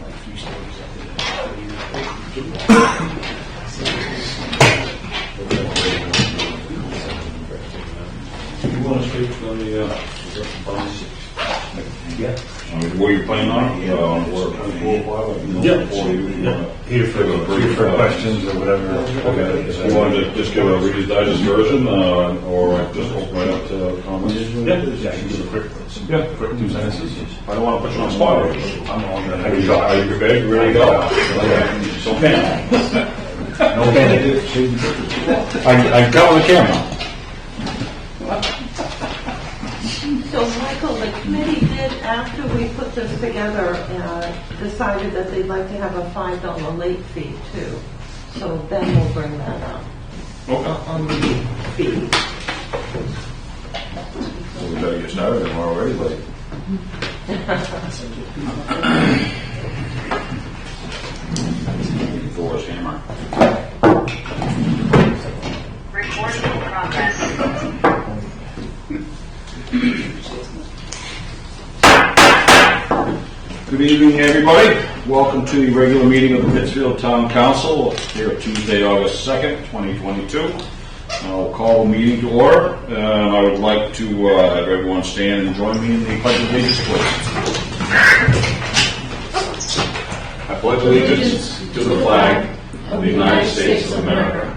like 3 stories up You want to speak on the bonds? Yeah. What are you planning on? Here for questions or whatever. Okay. You want to just give a Reader's Digest version, or just open it up to comments? Yeah, you can do a quick 2 sentences. I don't want to put you on the spot. I'm on the. Are you prepared? You ready to go? So pen. No panic. I got on the camera. So, Michael, the committee did, after we put this together, decided that they'd like to have a $5 late fee too. So then we'll bring that up on the fee. So we better get started. We're already late. Forrest Hammer. Recording in progress. Good evening, everybody. Welcome to the regular meeting of the Pittsfield Town Council here Tuesday, August 2nd, 2022. I'll call the meeting to order. I would like to have everyone stand and join me in the Pledge of Allegiance, please. I pledge allegiance to the flag of the United States of America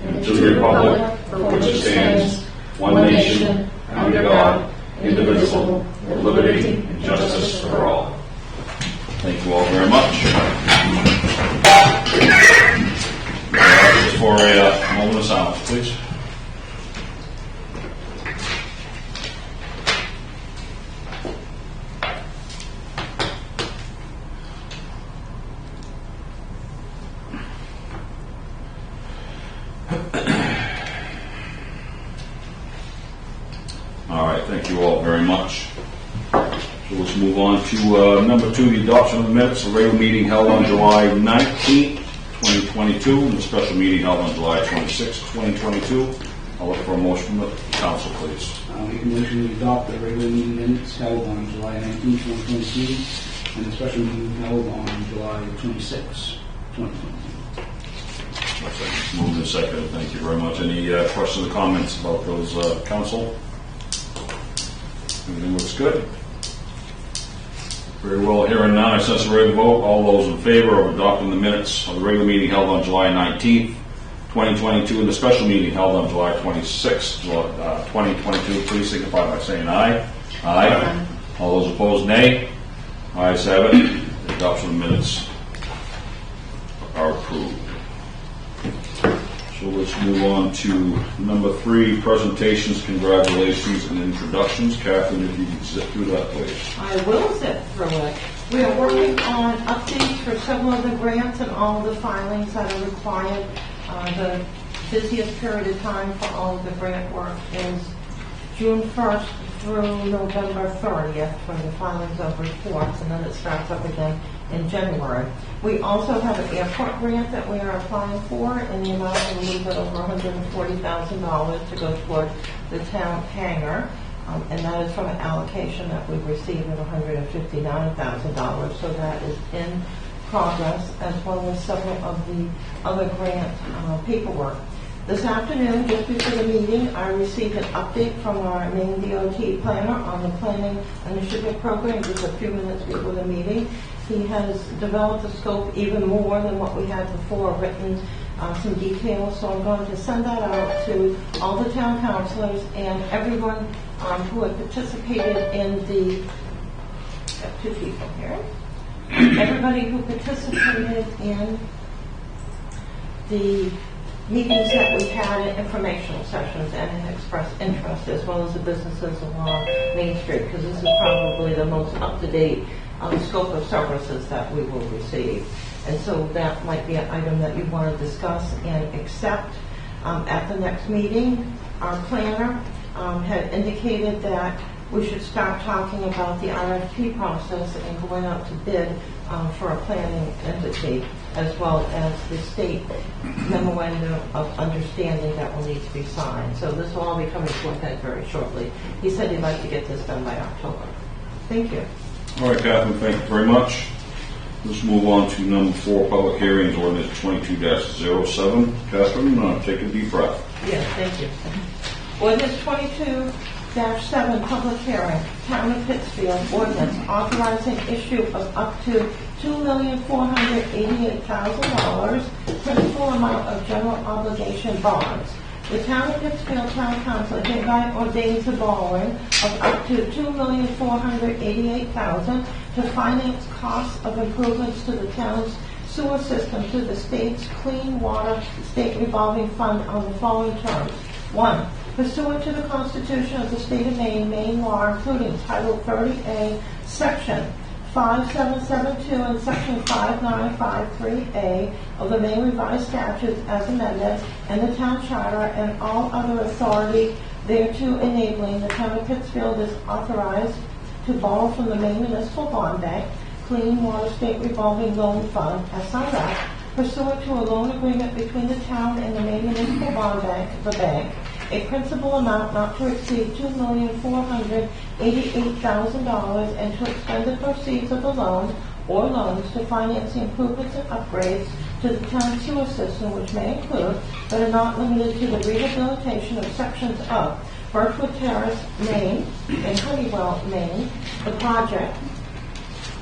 and to the republic for which it stands, one nation, under God, indivisible, with liberty and justice for all. Thank you all very much. Just for a moment of silence, please. All right, thank you all very much. So let's move on to number 2, the adoption of the minutes. A regular meeting held on July 19th, 2022, and a special meeting held on July 26th, 2022. I'll look for a motion from the council, please. I'll make a motion to adopt the regular meeting minutes held on July 19, 2022, and the special meeting held on July 26, 2022. Moved and seconded. Thank you very much. Any questions or comments about those, council? Everything looks good. Very well. Hearing none, I sense a ready to vote. All those in favor of adopting the minutes of the regular meeting held on July 19th, 2022, and the special meeting held on July 26th, 2022, please signify by saying aye. Aye. All those opposed, nay. Ayes have it. The adoption of the minutes are approved. So let's move on to number 3, presentations, congratulations, and introductions. Catherine, if you can zip through that, please. I will zip through it. We are working on updates for several of the grants and all the filings that are required. The busiest period of time for all of the grant work is June 1st through November 30th for the filings of reports, and then it starts up again in January. We also have an airport grant that we are applying for in the amount of a little bit over $140,000 to go toward the town hangar. And that is from an allocation that we've received of $159,000. So that is in progress, as well as several of the other grant paperwork. This afternoon, just before the meeting, I received an update from our main DOT planner on the planning initiative program just a few minutes before the meeting. He has developed the scope even more than what we had before, written some details. So I'm going to send that out to all the town councilors and everyone who had participated in the, got 2 people here, everybody who participated in the meetings that we had at informational sessions and have expressed interest, as well as the businesses along Main Street, because this is probably the most up-to-date scope of services that we will receive. And so that might be an item that you want to discuss and accept at the next meeting. Our planner had indicated that we should start talking about the RFP process and going out to bid for a planning entity, as well as the state memorandum of understanding that will need to be signed. So this will all be coming to a head very shortly. He said he'd like to get this done by October. Thank you. All right, Catherine, thank you very much. Let's move on to number 4, public hearings, ordinance 22-07. Catherine, take a deep breath. Yes, thank you. Ordinance 22-7, public hearing, Town of Pittsfield, ordinance authorizing issue of up to $2,488,000 principal amount of general obligation bonds. The Town of Pittsfield Town Council hereby ordains the borrowing of up to $2,488,000 to finance costs of improvements to the town's sewer system through the state's Clean Water State Revolving Fund on the following terms. 1. Pursuant to the Constitution of the State of Maine, Maine law, including Title 30A, Section 5772 and Section 5953A of the Maine Revised Statutes as amended, and the Town Charter, and all other authority thereto enabling, the Town of Pittsfield is authorized to borrow from the Maine Municipal Bond Bank, Clean Water State Revolving Loan Fund, SRF, pursuant to a loan agreement between the town and the Maine Municipal Bond Bank, the bank, a principal amount not to exceed $2,488,000, and to expend the proceeds of the loan or loans to finance the improvements and upgrades to the town sewer system, which may include, but are not limited to, the rehabilitation of sections of Birchwood Terrace, Maine, and Honeywell, Maine, the project,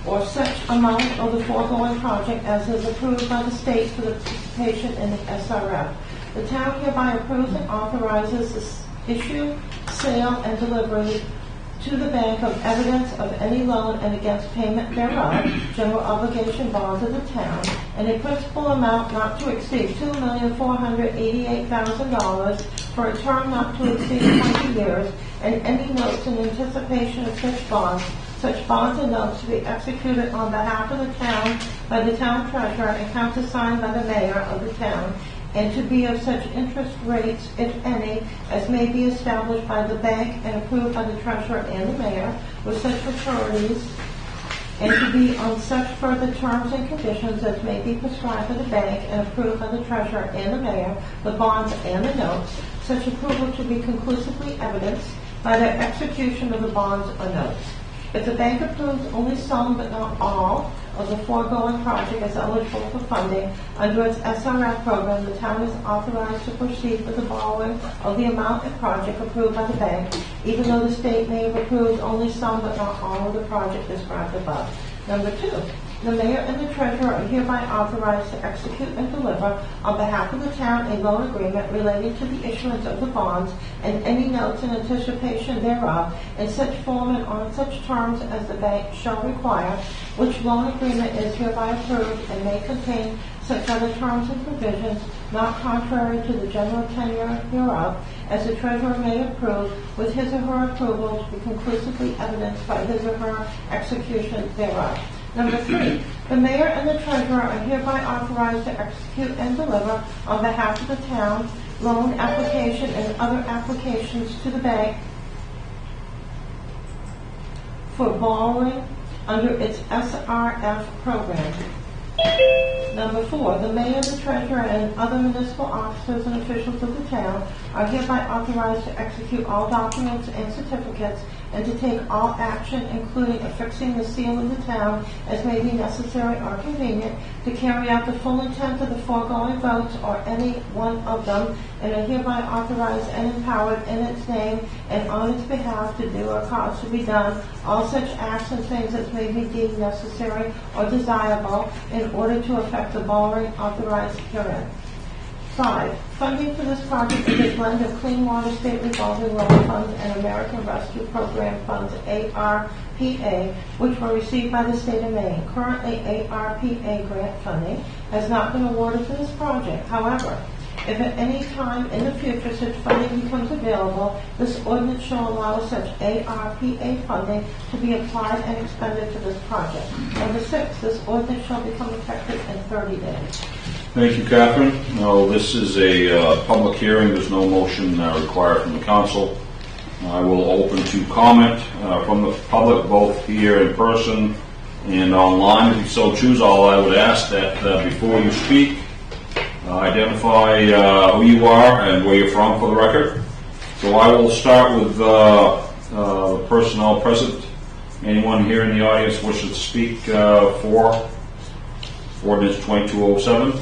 or such amount of the foregoing project as is approved by the state for the participation in the SRF. The town hereby approves and authorizes the issue, sale, and delivery to the bank of evidence of any loan and against payment thereof, general obligation bonds of the town, and a principal amount not to exceed $2,488,000 for a term not to exceed 20 years, and any notes in anticipation of such bonds and notes to be executed on behalf of the town by the town treasurer and countersigned by the mayor of the town, and to be of such interest rates, if any, as may be established by the bank and approved by the treasurer and the mayor, with such maturities, and to be on such further terms and conditions as may be prescribed by the bank and approved by the treasurer and the mayor, the bonds and the notes, such approval to be conclusively evidenced by their execution of the bonds or notes. If the bank approves only some but not all of the foregoing project as eligible for funding under its SRF program, the town is authorized to proceed with the borrowing of the amount and project approved by the bank, even though the state may have approved only some but not all of the project described above. Number 2, the mayor and the treasurer are hereby authorized to execute and deliver on behalf of the town a loan agreement relating to the issuance of the bonds and any notes in anticipation thereof in such form and on such terms as the bank shall require, which loan agreement is hereby approved and may contain such other terms and provisions not contrary to the general tenure hereof, as the treasurer may approve, with his or her approval to be conclusively evidenced by his or her execution thereof. Number 3, the mayor and the treasurer are hereby authorized to execute and deliver on behalf of the town loan application and other applications to the bank for borrowing under its SRF program. Number 4, the mayor, the treasurer, and other municipal officers and officials of the town are hereby authorized to execute all documents and certificates and to take all action, including affixing the seal of the town as may be necessary or convenient, to carry out the full intent of the foregoing votes or any one of them, and are hereby authorized and empowered in its name and on its behalf to do or cause to be done all such acts and things as may be deemed necessary or desirable in order to effect the borrowing authorized herein. 5, funding for this project is a blend of Clean Water State Revolving Loan Funds and American Rescue Program Funds, ARPA, which were received by the state of Maine. Currently, ARPA grant funding has not been awarded for this project. However, if at any time in the future such funding becomes available, this ordinance shall allow such ARPA funding to be applied and expended to this project. Number 6, this ordinance shall become effective in 30 days. Thank you, Catherine. No, this is a public hearing. There's no motion required from the council. I will open to comment from the public, both here in person and online. If you so choose, all I would ask that before you speak, identify who you are and where you're from for the record. So I will start with the personnel present. Anyone here in the audience wishes to speak for ordinance 2207.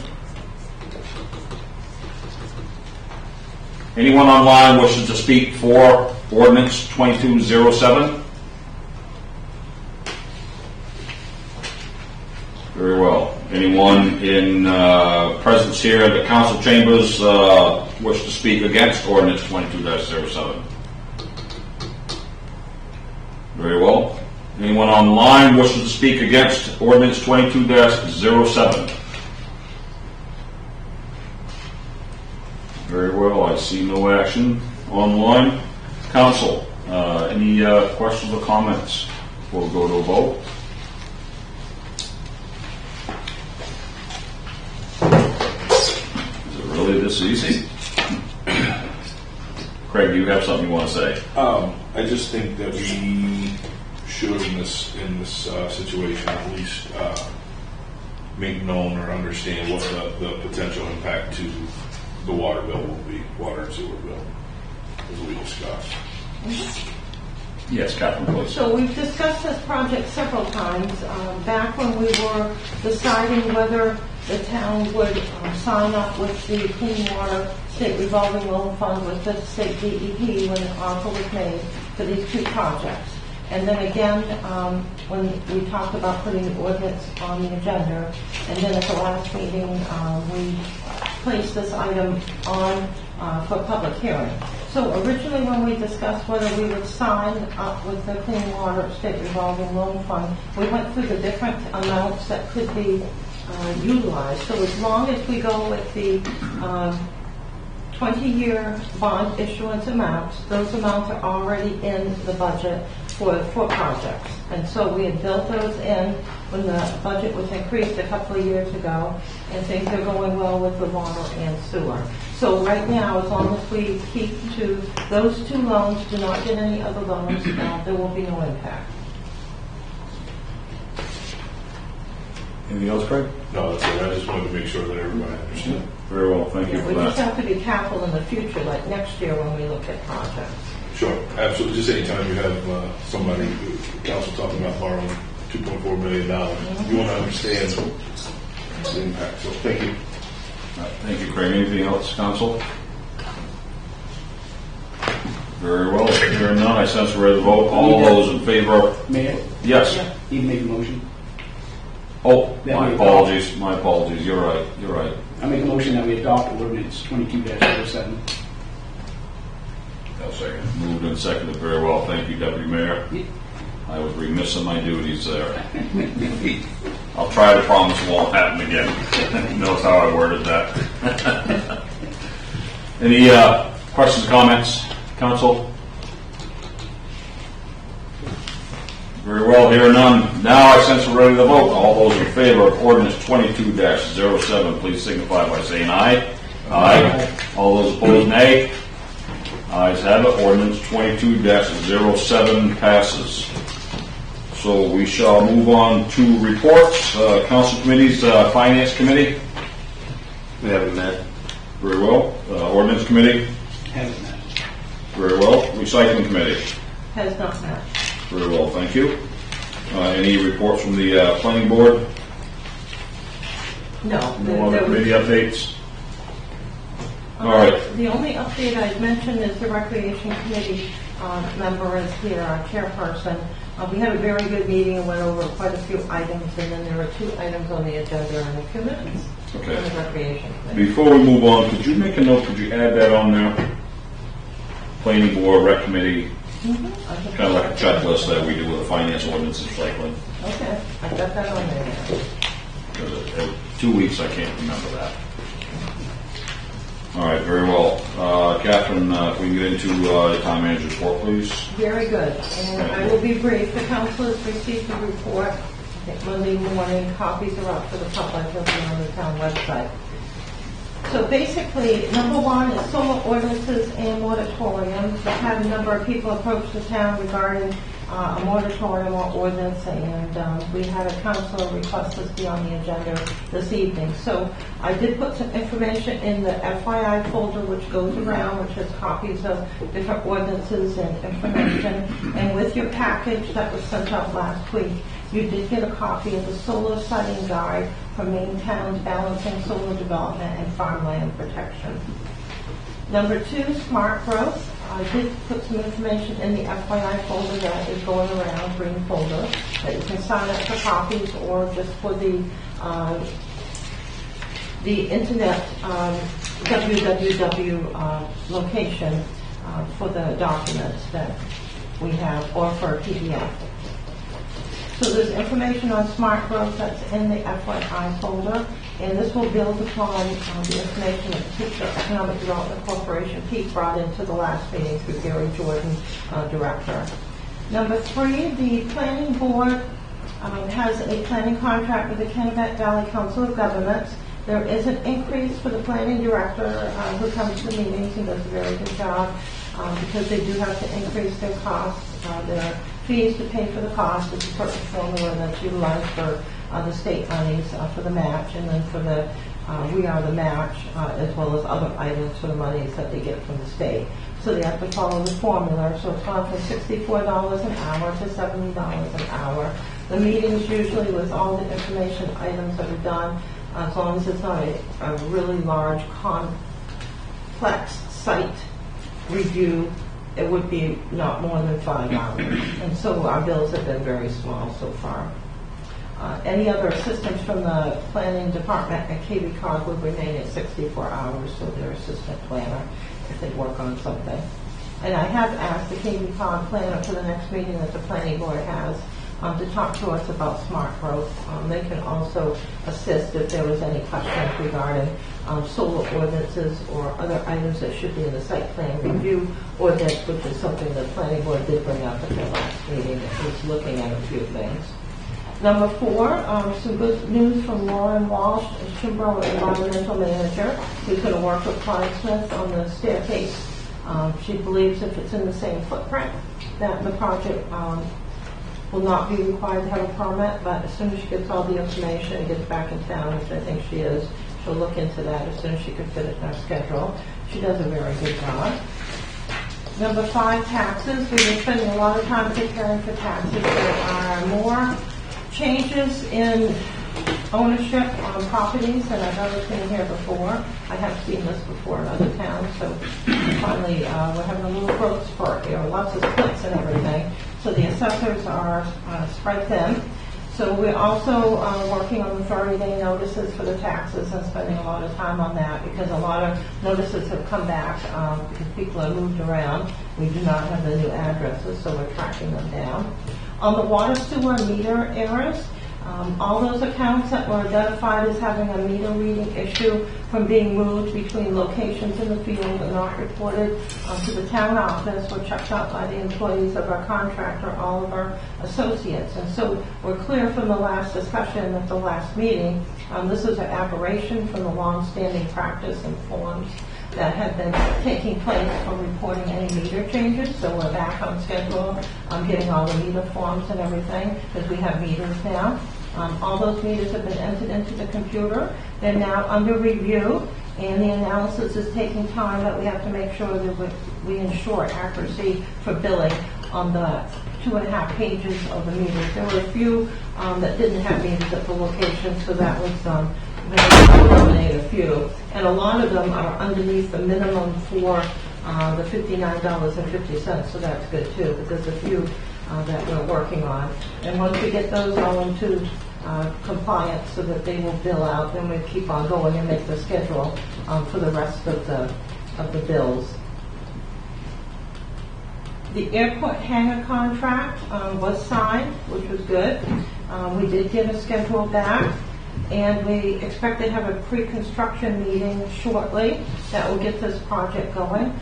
Anyone online wishes to speak for ordinance 2207? Very well. Anyone in presence here at the council chambers wish to speak against ordinance 22-07? Very well. Anyone online wishes to speak against ordinance 22-07? Very well. I see no action online. Council, any questions or comments before we go to a vote? Is it really this easy? Craig, do you have something you want to say? I just think that we should, in this situation, at least make known or understand what the potential impact to the water bill will be, water and sewer bill, as we discussed. Yes, Catherine, please. So we've discussed this project several times. Back when we were deciding whether the town would sign up with the Clean Water State Revolving Loan Fund with the state DEP when the offer was made for these two projects. And then again, when we talked about putting the ordinance on the agenda, and then at the last meeting, we placed this item on for public hearing. So originally when we discussed whether we would sign up with the Clean Water State Revolving Loan Fund, we went through the different amounts that could be utilized. So as long as we go with the 20-year bond issuance amounts, those amounts are already in the budget for projects. And so we had built those in when the budget was increased a couple of years ago, and things are going well with the water and sewer. So right now, as long as we keep to those two loans, do not get any other loans, there will be no impact. Anything else, Craig? No, that's it. I just wanted to make sure that everybody understood. Very well, thank you We for just that. have to be careful in the future, like next year when we look at projects. Sure, absolutely. Just anytime you have somebody, council talking about borrowing $2.4 million, you want to understand the impact. So thank you. Thank you, Craig. Anything else, council? Very well. Hearing none, I sense we're ready to vote. All those in favor? Mayor, Yes. you can make a motion. Oh, my apologies. My apologies. You're right. You're right. I make a motion that we adopt ordinance 22-07. I'll second. Moved and seconded. Very well. Thank you, Deputy Mayor. I was remiss in my duties there. I'll try to promise it won't happen again. Notice how I worded that. Any questions, comments, council? Very well, hearing none. Now I sense we're ready to vote. All those in favor of ordinance 22-07, please signify by saying aye. Aye. All those opposed, nay. Ayes have it. Ordinance 22-07 passes. So we shall move on to reports. Council committees, Finance Committee. We haven't met. Very well. Ordinance Committee. Haven't met. Very well. Recycling Committee. Has not met. Very well, thank you. Any reports from the Planning Board? No. No other there was- committee updates? All right. The only update I'd mentioned is the Recreation Committee member is here, our chairperson. We had a very good meeting and went over quite a few items, and then there are 2 items on the agenda in a few minutes. Okay. On the Recreation Committee. Before we move on, could you make a note, could you add that on there? Planning Board, Rec Committee, kind of like a checklist that we do with the finance ordinance and recycling. Okay, I got that on there now. Because in 2 weeks I can't remember that. All right, very well. Catherine, if we can get into the town manager's report, please. Very good, and I will be brief. The council has received the report. I think Monday morning, copies are up for the public, they'll be on the town website. So basically, number 1 is solar ordinances and moratoriums. We've had a number of people approach the town regarding a moratorium or ordinance, and we had a council request this be on the agenda this evening. So I did put some information in the FYI folder, which goes around, which has copies of different ordinances and information. And with your package that was sent out last week, You did get a copy of the solar siting guide for Maine Towns Balancing Solar Development and Farmland Protection. Number 2, smart growth. I did put some information in the FYI folder that is going around, green folder, that you can sign up for copies or just for the internet www location for the documents that we have, or for a PDF. So there's information on smart growth that's in the FYI folder, and this will build upon the information that the Pittsburgh Economic Development Corporation, Pete, brought into the last meeting through Gary Jordan, Director. Number 3, the planning board has a planning contract with the Kennebec Valley Council of Governments. There is an increase for the planning director who comes to the meetings and does a very good job because they do have to increase their costs, their fees to pay for the cost. It's a certain formula that's utilized for the state monies for the match, and then for the We Are the Match, as well as other items for the monies that they get from the state. So they have to follow the formula. So it's gone from $64 an hour to $70 an hour. The meetings usually with all the information items that are done, as long as it's not a really large, complex site review, it would be not more than 5 hours. And so our bills have been very small so far. Any other assistance from the planning department at KB Cog would remain at 64 hours, so their assistant planner, if they work on something. And I have asked the KB Cog planner for the next meeting that the planning board has to talk to us about smart growth. They can also assist if there was any questions regarding solar ordinances or other items that should be in the site plan review ordinance, which is something the planning board did bring up at their last meeting. It was looking at a few things. Number 4, some good news from Lauren Walsh, Chimbrow Environmental Manager, who's going to work with Clyde Smith on the staircase. She believes if it's in the same footprint, that the project will not be required to have a permit, but as soon as she gets all the information and gets back in town, which I think she is, she'll look into that as soon as she can fit it in her schedule. She does a very good job. Number 5, taxes. We've been spending a lot of time preparing for taxes. There are more changes in ownership on properties than I've ever seen here before. I have seen this before in other towns, so finally we're having a little growth spurt here, lots of splits and everything. So the assessors are spread thin. So we're also working on the 30-day notices for the taxes and spending a lot of time on that because a lot of notices have come back because people have moved around. We do not have the new addresses, so we're tracking them down. On the water sewer meter errors, all those accounts that were identified as having a meter reading issue from being moved between locations in the field and not reported to the town office were checked out by the employees of our contractor, all of our associates. And so we're clear from the last discussion at the last meeting, this is an aberration from the long-standing practice and forms that have been taking place for reporting any meter changes. So we're back on schedule. I'm getting all the meter forms and everything because we have meters now. All those meters have been entered into the computer. They're now under review, and the analysis is taking time, but we have to make sure that we ensure accuracy for billing on the 2.5 pages of the meters. There were a few that didn't have meters at the location, so that was eliminate a few, and a lot of them are underneath the minimum for the $59.50, so that's good too, but there's a few that we're working on. And once we get those all into compliance so that they will bill out, then we keep on going and make the schedule for the rest of the bills. The airport hangar contract was signed, which was good. We did get a schedule back. And we expect to have a pre-construction meeting shortly that will get this project going.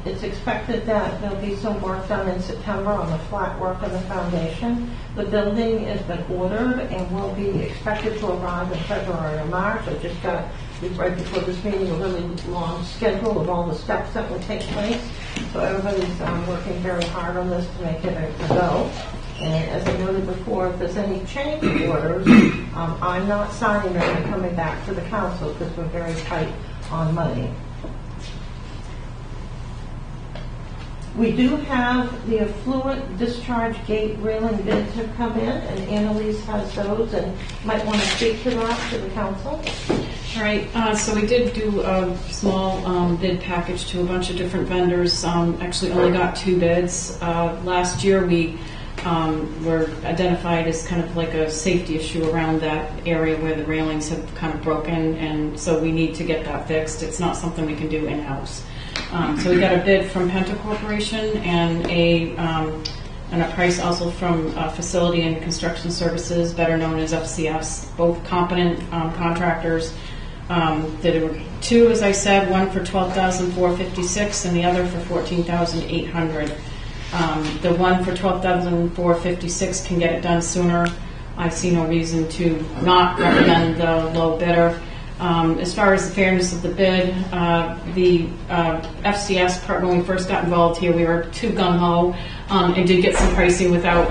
It's expected that there'll be some work done in September on the flat work of the foundation. The building has been ordered and will be expected to arrive in February or March. I just got, right before this meeting, a really long schedule of all the steps that will take place. So everybody's working very hard on this to make it a go. And as I noted before, if there's any change orders, I'm not signing them and coming back to the council because we're very tight on money. We do have the effluent discharge gate railing bids have come in, and Annalise has those, and might want to speak to that to the council. All right, so we did do a small bid package to a bunch of different vendors. Actually only got 2 bids. Last year we were identified as kind of like a safety issue around that area where the railings have kind of broken, and so we need to get that fixed. It's not something we can do in-house. So we got a bid from Penta Corporation and a price also from Facility and Construction Services, better known as FCS, both competent contractors. There were 2, as I said, one for $12,456 and the other for $14,800. The one for $12,456 can get it done sooner. I see no reason to not recommend the low bidder. As far as the fairness of the bid, the FCS part, when we first got involved here, we were too gung-ho and did get some pricing without,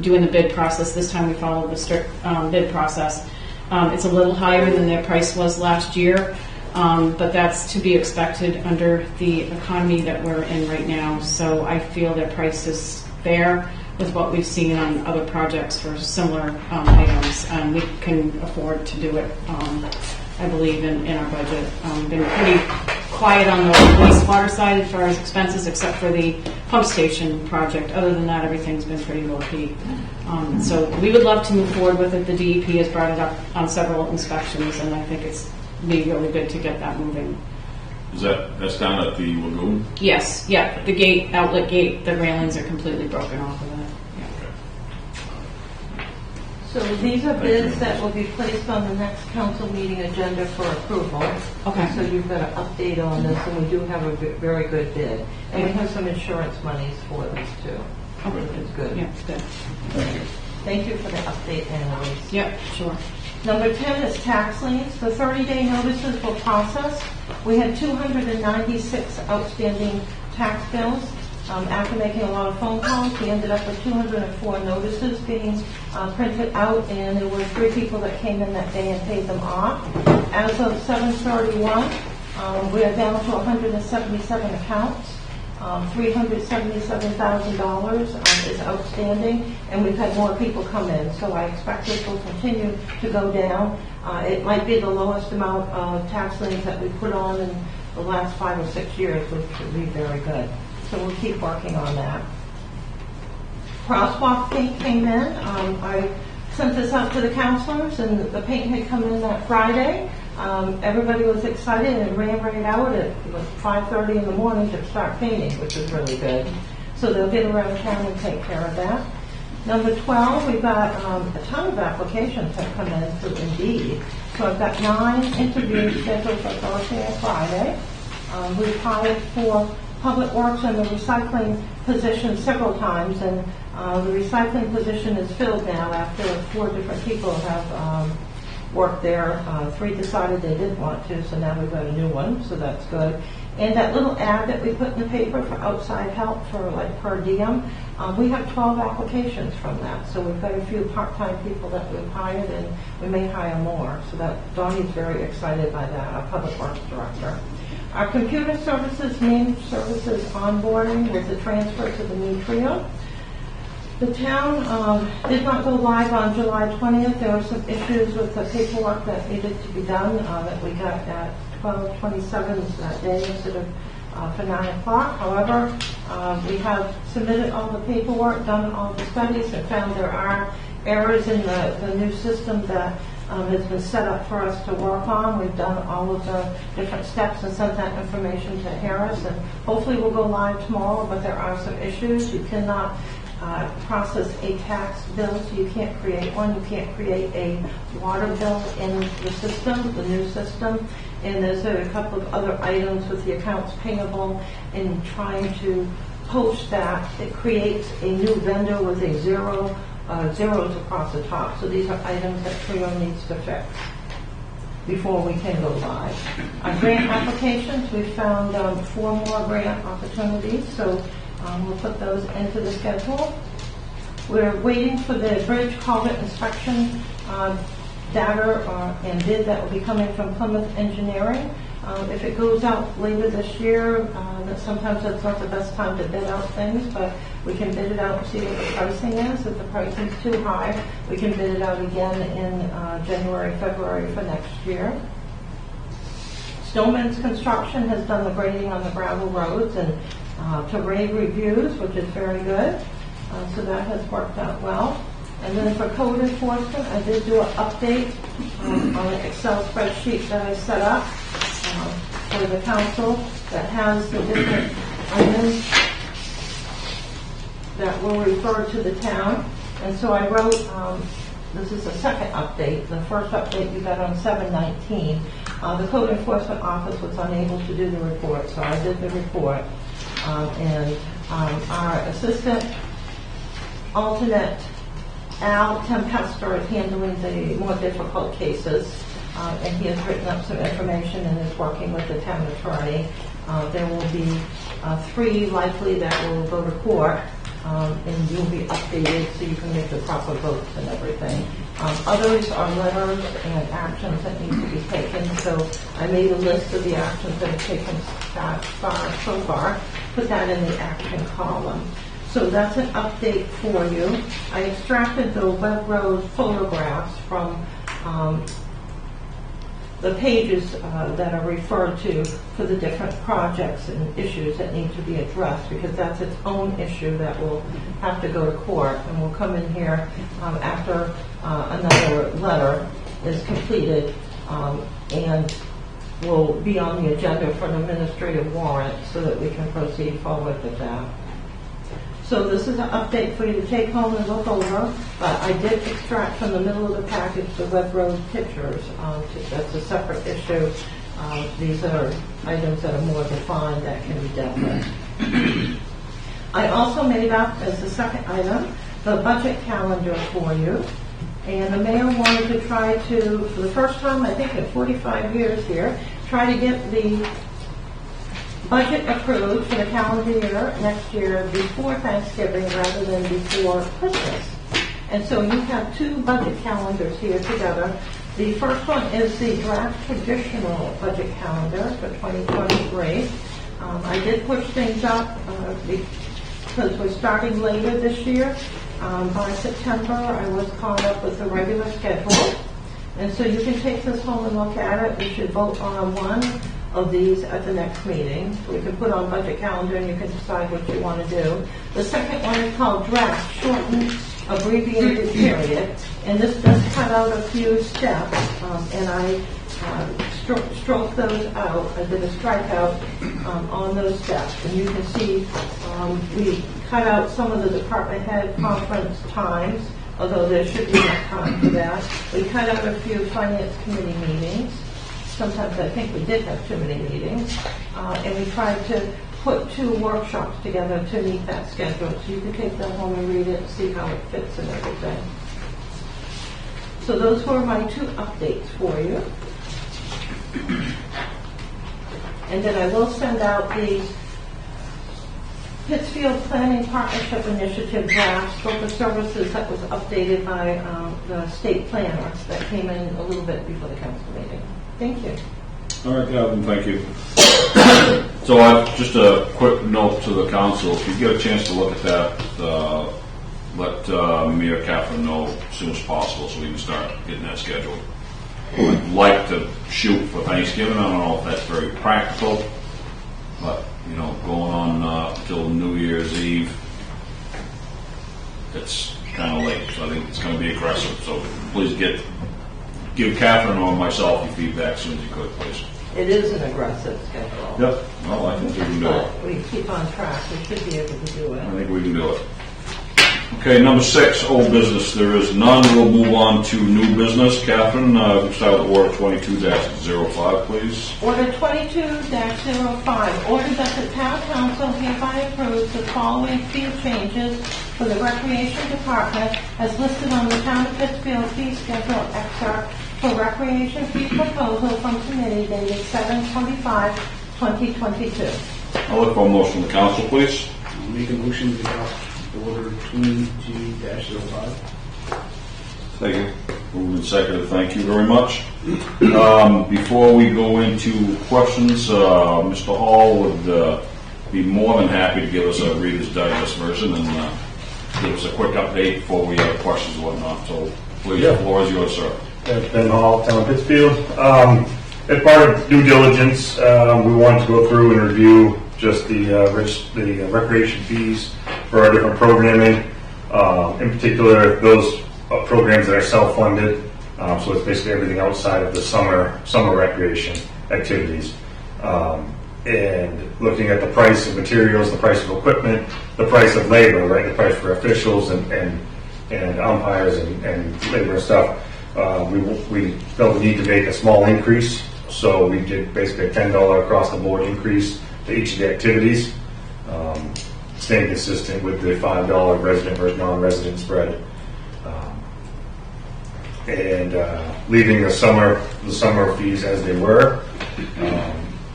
doing the bid process. This time we followed the strict bid process. It's a little higher than their price was last year, but that's to be expected under the economy that we're in right now. So I feel their price is fair with what we've seen on other projects for similar items, and we can afford to do it, I believe, in our budget. Been pretty quiet on the wastewater side as far as expenses, except for the pump station project. Other than that, everything's been pretty low-key. So we would love to move forward with it. The DEP has brought it up on several inspections, and I think it's be really good to get that moving. That's down at the lagoon? Yes, yeah, the gate, outlet gate, the railings are completely broken off of that. So these are bids that will be placed on the next council meeting agenda for approval. Okay. So you've got an update on this, and we do have a very good bid. And we have some insurance monies for this too. Okay. It's good. Yeah, it's good. Thank you for the update, Annalise. Yep, sure. Number 10 is tax liens. The 30-day notices will process. We had 296 outstanding tax bills. After making a lot of phone calls, we ended up with 204 notices being printed out, and there were 3 people that came in that day and paid them off. As of 7/31, we are down to 177 accounts. $377,000 is outstanding, and we've had more people come in, so I expect this will continue to go down. It might be the lowest amount of tax liens that we put on in the last 5 or 6 years, which would be very good. So we'll keep working on that. Crosswalk paint came in. I sent this out to the councilors, and the paint had come in that Friday. Everybody was excited and ran right out at 5:30 in the morning to start painting, which is really good. So they'll get around town and take care of that. Number 12, we've got a ton of applications that come in through Indeed. So I've got 9 interviews scheduled for Thursday and Friday. We've hired for Public Works and the recycling position several times, and the recycling position is filled now after 4 different people have worked there. 3 decided they didn't want to, so now we've got a new one, so that's good. And that little ad that we put in the paper for outside help for like per diem, we have 12 applications from that. So we've got a few part-time people that we've hired, and we may hire more. So that Donnie's very excited by that, our Public Works Director. Our computer services, managed services onboarding was a transfer to the new Trio. The town did not go live on July 20th. There were some issues with the paperwork that needed to be done that we got at 12:27 that day instead of for 9 o'clock. However, we have submitted all the paperwork, done all the studies, and found there are errors in the new system that has been set up for us to work on. We've done all of the different steps and sent that information to Harris, and hopefully we'll go live tomorrow, but there are some issues. You cannot process a tax bill, so you can't create one. You can't create a water bill in the system, the new system. And there's a couple of other items with the accounts payable and trying to post that. It creates a new vendor with a zeros across the top. So these are items that Trio needs to fix before we can go live. Our grant applications, we found 4 more grant opportunities, so we'll put those into the schedule. We're waiting for the bridge culvert inspection data and bid that will be coming from Plymouth Engineering. If it goes out later this year, sometimes that's not the best time to bid out things, but we can bid it out and see what the pricing is. If the pricing's too high, we can bid it out again in January, February for next year. Snowman's Construction has done the grading on the gravel roads and to rave reviews, which is very good. So that has worked out well. And then for code enforcement, I did do an update on an Excel spreadsheet that I set up for the council that has the different items that will refer to the town. And so I wrote, this is the second update. The first update you got on 7/19. The code enforcement office was unable to do the report, so I did the report. And our assistant alternate Al Tempester is handling the more difficult cases, and he has written up some information and is working with the town attorney. There will be 3 likely that will go to court, and you'll be updated so you can make the proper votes and everything. Others are letters and actions that need to be taken, so I made a list of the actions that have taken so far, put that in the action column. So that's an update for you. I extracted the web road photographs from the pages that are referred to for the different projects and issues that need to be addressed, because that's its own issue that will have to go to court, and will come in here after another letter is completed, and will be on the agenda for an administrative warrant so that we can proceed forward with that. So this is an update for you to take home and look over, but I did extract from the middle of the package the web road pictures. That's a separate issue. These are items that are more defined that can be dealt with. I also made up, as the second item, the budget calendar for you. And the mayor wanted to try to, for the first time, I think in 45 years here, try to get the budget approved for the calendar year next year before Thanksgiving rather than before Christmas. And so you have 2 budget calendars here together. The first one is the draft traditional budget calendar for 2023. I did push things up because we're starting later this year. By September, I was caught up with the regular schedule. And so you can take this home and look at it. We should vote on one of these at the next meeting. So we can put on budget calendar and you can decide what you want to do. The second one is called draft shortened abbreviated period. And this does cut out a few steps. And I stroked those out. I did a strikeout on those steps. And you can see we cut out some of the department head conference times, although there should be enough time for that. We cut out a few finance committee meetings. Sometimes I think we did have too many meetings. And we tried to put 2 workshops together to meet that schedule. So you can take that home and read it and see how it fits and everything. So those were my 2 updates for you. And then I will send out the Pittsfield Planning Partnership Initiative draft scope of services that was updated by the state planner that came in a little bit before the council meeting. Thank you. All right, Calvin, thank you. So just a quick note to the council. If you get a chance to look at that, let me or Catherine know as soon as possible so we can start getting that scheduled. I'd like to shoot for Thanksgiving. I don't know if that's very practical, but going on until New Year's Eve, it's kind of late. So I think it's going to be aggressive. So please give Catherine or myself your feedback as soon as you could, please. It is an aggressive schedule. Yep. Well, I think we can do it. But we keep on track. We should be able to do I it. think we can do it. Okay, number 6, old business. There is none. We'll move on to new business. Catherine, start with order 22-05, please. Order 22-05, order that the town council hereby approves the following fee changes for the recreation department as listed on the town of Pittsfield fee schedule excerpt for recreation fee proposal from committee dated 7/25/2022. I'll look for a motion from the council, please. I'll make a motion to adopt order 22-05. Second. Moved and seconded, thank you very much. Before we go into questions, Mr. Hall would be more than happy to give us a Reader's Digest version and give us a quick update before we have questions and whatnot. So please, the floor is yours, sir. Ben Hall, Town of Pittsfield. As part of due diligence, we wanted to go through and review just the recreation fees for our different programming. In particular, those programs that are self-funded. So it's basically everything outside of the summer recreation activities. And looking at the price of materials, the price of equipment, the price of labor, right? The price for officials and umpires and labor and stuff. We felt the need to make a small increase, so we did basically a $10 across the board increase to each of the activities, staying consistent with the $5 resident versus non-resident spread, and leaving the summer fees as they were.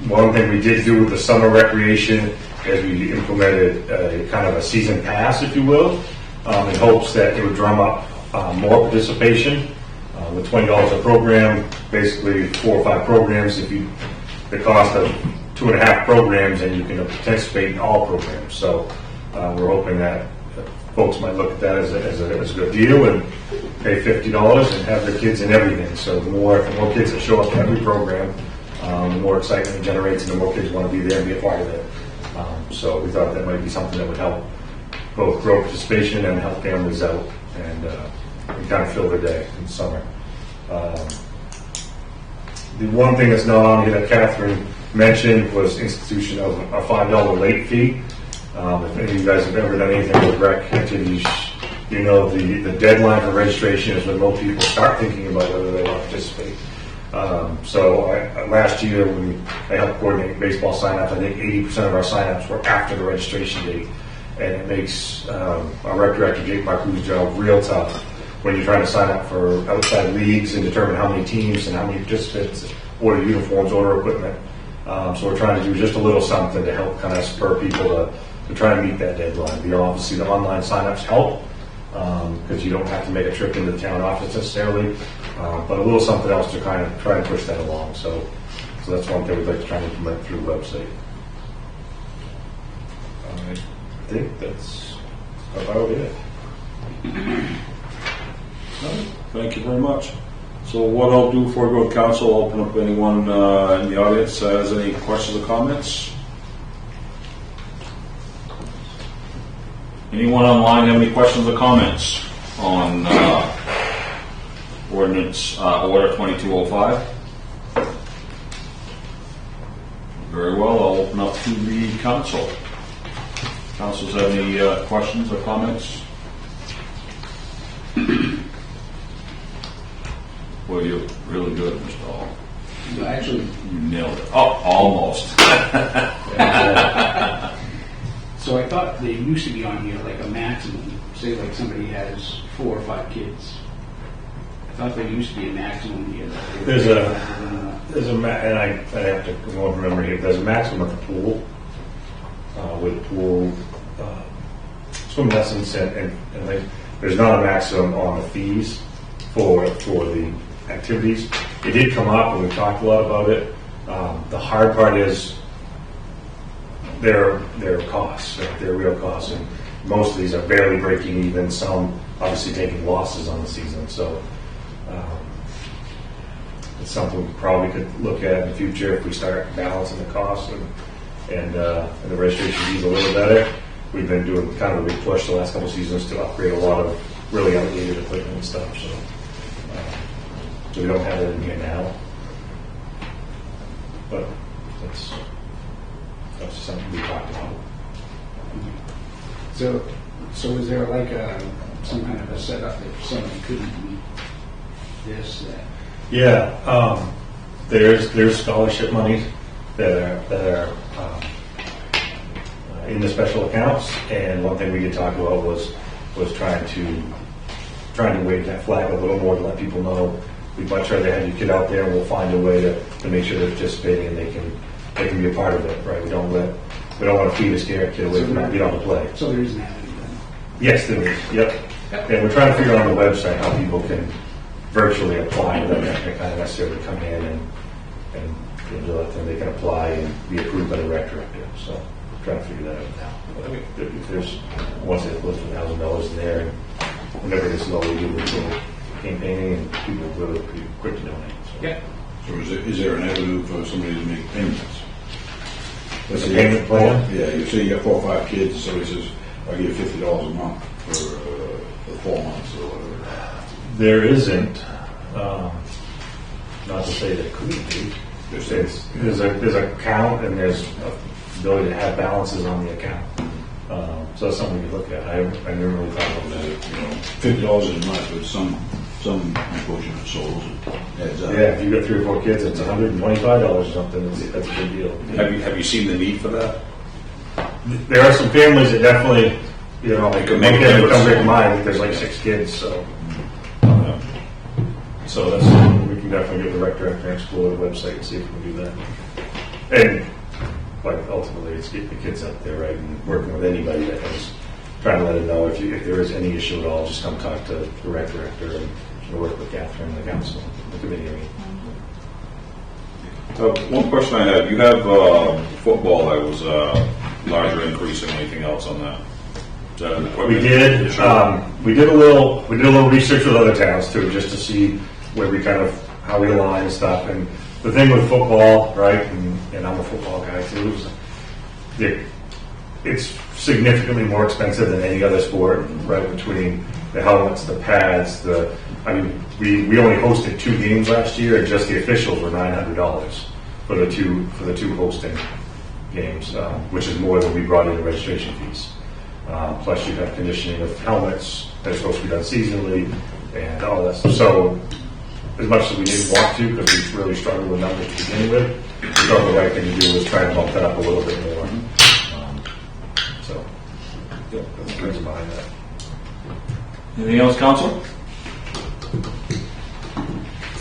One thing we did do with the summer recreation is we implemented a kind of a season pass, if you will, in hopes that it would drum up more participation. With $20 a program, basically 4 or 5 programs, the cost of 2.5 programs, and you can participate in all programs. So we're hoping that folks might look at that as a good deal and pay $50 and have their kids in everything. So the more kids that show up to every program, the more excitement it generates, and the more kids want to be there and be a part of it. So we thought that might be something that would help both grow participation and help families out and kind of fill their day in the summer. The one thing that's not on here that Catherine mentioned was institution of a $5 late fee. If any of you guys have ever done anything with rec activities, you know the deadline for registration is when most people start thinking about whether they want to participate. Last year when I helped coordinate baseball signups, I think 80% of our signups were after the registration date, and it makes our rec director Jake Marcou's job real tough when you're trying to sign up for outside leagues and determine how many teams and how many participants, order uniforms, order equipment. So we're trying to do just a little something to help kind of spur people to try and meet that deadline. Obviously the online signups help because you don't have to make a trip into the town office necessarily, but a little something else to kind of try and push that along. So that's one thing we'd like to try and implement through the website. I think that's about it. Thank you very much. So what I'll do before we go to council, I'll open up anyone in the audience that has any questions or comments. Anyone online have any questions or comments on ordinance order 2205? Very well, I'll open up to the council. Councilors have any questions or comments? Well, you're really good, Mr. Hall. Actually, You nailed it. Oh, almost. so I thought they used to be on here like a maximum. Say like somebody has 4 or 5 kids. I thought there used to be a maximum here. There's and I have to remember here. There's a maximum at the pool, with pool swim lessons, and there's not a maximum on the fees for the activities. It did come up, and we talked a lot about it. The hard part is their costs, right? Their real costs, and most of these are barely breaking even. Some obviously taking losses on the season. So it's something we probably could look at in the future if we start balancing the costs and the registration fees a little better. We've been doing kind of a big push the last couple seasons to upgrade a lot of really outdated equipment and stuff. So we don't have it in here now, but that's something we talked about. So is there like some kind of a setup if somebody couldn't meet this? Yeah, there's scholarship money that are in the special accounts, and one thing we did talk about was trying to wave that flag a little more to let people know we'd much rather have your kid out there, and we'll find a way to make sure they're participating and they can be a part of it, right? We don't want to feed a scared kid away from not being able to play. So there isn't happening then? Yes, there is. Yep. And we're trying to figure out on the website how people can virtually apply without having to kind of necessarily come in and you know, let them, they can apply and be approved by the rec director. So we're trying to figure that out now. But I mean, if there's, once they put $1,000 in there, and whenever it's low, we do a little campaigning, and people are really pretty quick to donate. So. Yeah. So is there an avenue for somebody to make payments? There's a payment plan? Yeah, you say you have 4 or 5 kids, and somebody says, I'll give you $50 a month for 4 months or whatever. There isn't, not to say there couldn't be. There's a account and there's a ability to have balances on the account. So that's something we look at. I never really thought about that. You know, $50 is much, but some unfortunate souls it adds up. Yeah, if you got 3 or 4 kids, it's $125 or something. That's a big deal. Have you seen the need for that? There are some families that definitely, you know, like could make make them it come work. to mind. There's like 6 kids, so. So that's something we can definitely get the rec director and explore the website and see if we can do that. And like ultimately, it's getting the kids out there, right, and working with anybody that has, trying to let them know if there is any issue at all, just come talk to the rec director and work with Catherine and the council, the committee. I mean. One question I have, you have football that was larger increase than anything else on that. Is that an equipment We did. issue? We did a little research with other towns too, just to see where we kind of how we align and stuff. And the thing with football, right? And I'm a football guy too. It's significantly more expensive than any other sport, right? Between the helmets, the pads, we only hosted 2 games last year, and just the officials were $900 for the two hosting games, which is more than we brought in the registration fees. Plus, you have conditioning of helmets that are supposed to be done seasonally, and all that stuff. So, as much as we didn't want to, because we really struggled with numbers to begin with, we thought the right thing to do was try and bump that up a little bit more. So, that's the reason behind that. Anything else, Council? All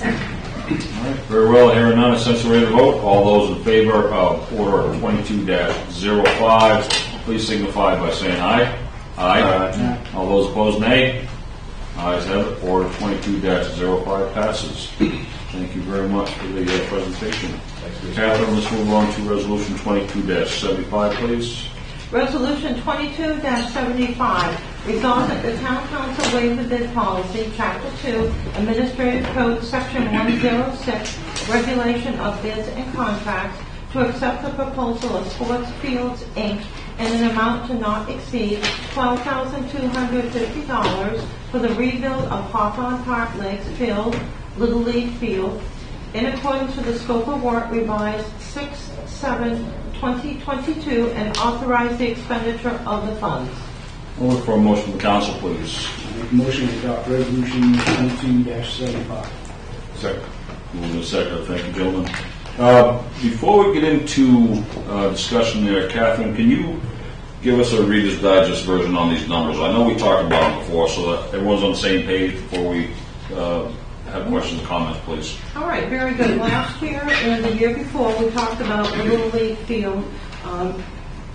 right, very well. Hearing none, essentially ready to vote. All those in favor of Order 22-05, please signify by saying aye. Aye. All those opposed, nay. Ayes have it. Order 22-05 passes. Thank you very much for the presentation. Catherine, let's move on to Resolution 22-75, please. Resolution 22-75, resolved that the town council waive the bid policy, Chapter 2, Administrative Code, Section 106, Regulation of Bids and Contracts, to accept the proposal of Sports Fields, Inc. in an amount to not exceed $12,250 for the rebuild of Hawthorne Park Lakes Field, Little League Field, in accordance with the scope of work revised 6/7/2022, and authorize the expenditure of the funds. We'll look for a motion from the council, please. Make a motion to adopt resolution 22-75. Second. Moving to second. Thank you, gentlemen. Before we get into discussion there, Catherine, can you give us a Reader's Digest version on these numbers? I know we talked about them before, so that everyone's on the same page before we have questions and comments, please. All right, very good. Last year and the year before, we talked about the Little League Field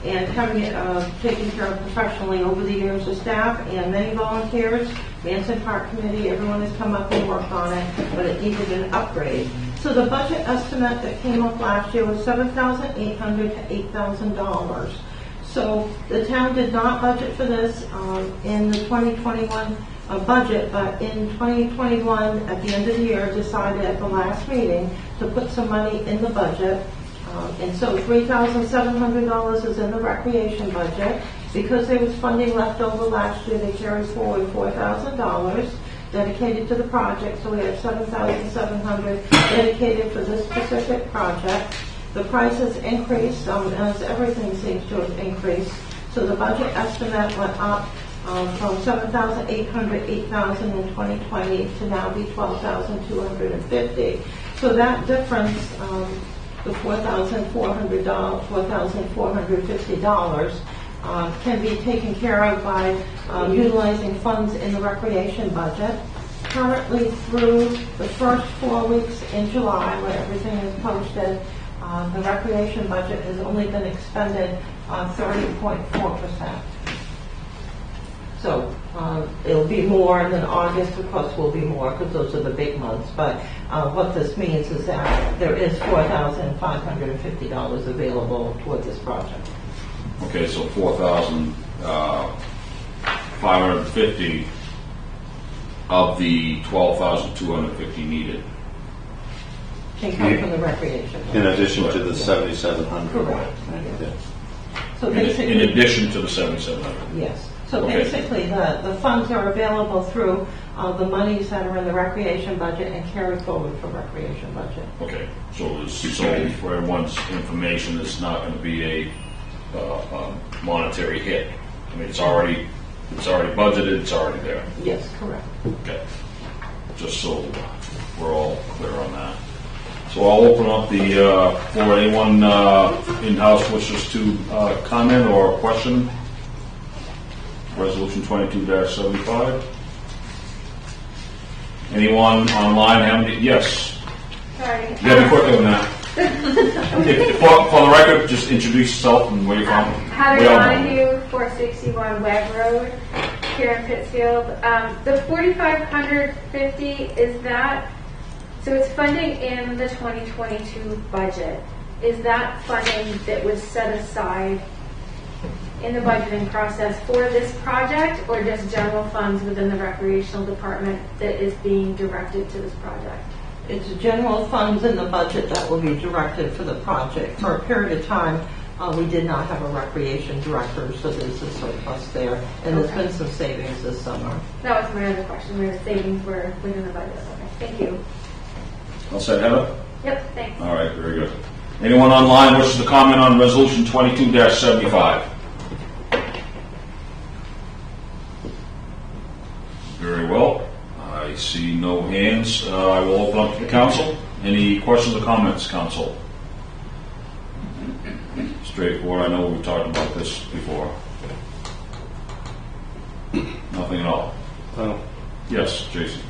and having it taken care of professionally over the years. The staff and many volunteers, Manson Park Committee, everyone has come up and worked on it, but it needed an upgrade. So the budget estimate that came up last year was $7,800 to $8,000. So the town did not budget for this in the 2021 budget, but in 2021, at the end of the year, decided at the last meeting to put some money in the budget. And so $3,700 is in the recreation budget. Because there was funding left over last year, they carried forward $4,000 dedicated to the project. So we have $7,700 dedicated for this specific project. The price has increased, as everything seems to have increased. So the budget estimate went up from $7,800, $8,000 in 2020 to now be $12,250. So that difference, the $4,450, can be taken care of by utilizing funds in the recreation budget. Currently, through the first 4 weeks in July, when everything is posted, the recreation budget has only been expended 30.4%. So It'll be more, and then August, of course, will be more, because those are the big months. But what this means is that there is $4,550 available toward this project. Okay, so 4,550 of the 12,250 needed. Can come from the recreation. In addition to the 7,700. Correct. Yeah. So In basically, addition to the 7,700. yes. So Okay. basically, the funds are available through the monies that are in the recreation budget and carried forward for recreation budget. Okay, so for everyone's information, it's not going to be a monetary hit. I mean, it's already budgeted, it's already there. Yes, correct. Okay, just so we're all clear on that. So I'll open up the for anyone in-house wishes to comment or question. Resolution 22-75. Anyone online have any? Yes. Sorry. You gotta be quicker than that. For the record, just introduce yourself and where you're from. Heather We all know. Donahue, 461 Webb Road, here in Pittsfield. The 4,550, is that, so it's funding in the 2022 budget. Is that funding that was set aside in the budgeting process for this project, or just general funds within the recreational department that is being directed to this project? It's general funds in the budget that will be directed for the project. For a period of time, we did not have a recreation director, so there's a surplus there. And there's been some savings this summer. That was my other question, where the savings were within the budget. Okay, thank you. All set, Heather? Yep, thanks. All right, very good. Anyone online wishes to comment on Resolution 22-75? Very well. I see no hands. I will open up to the council. Any questions or comments, council? Straightforward. I know we've talked about this before. Nothing at all. Yes, Jason.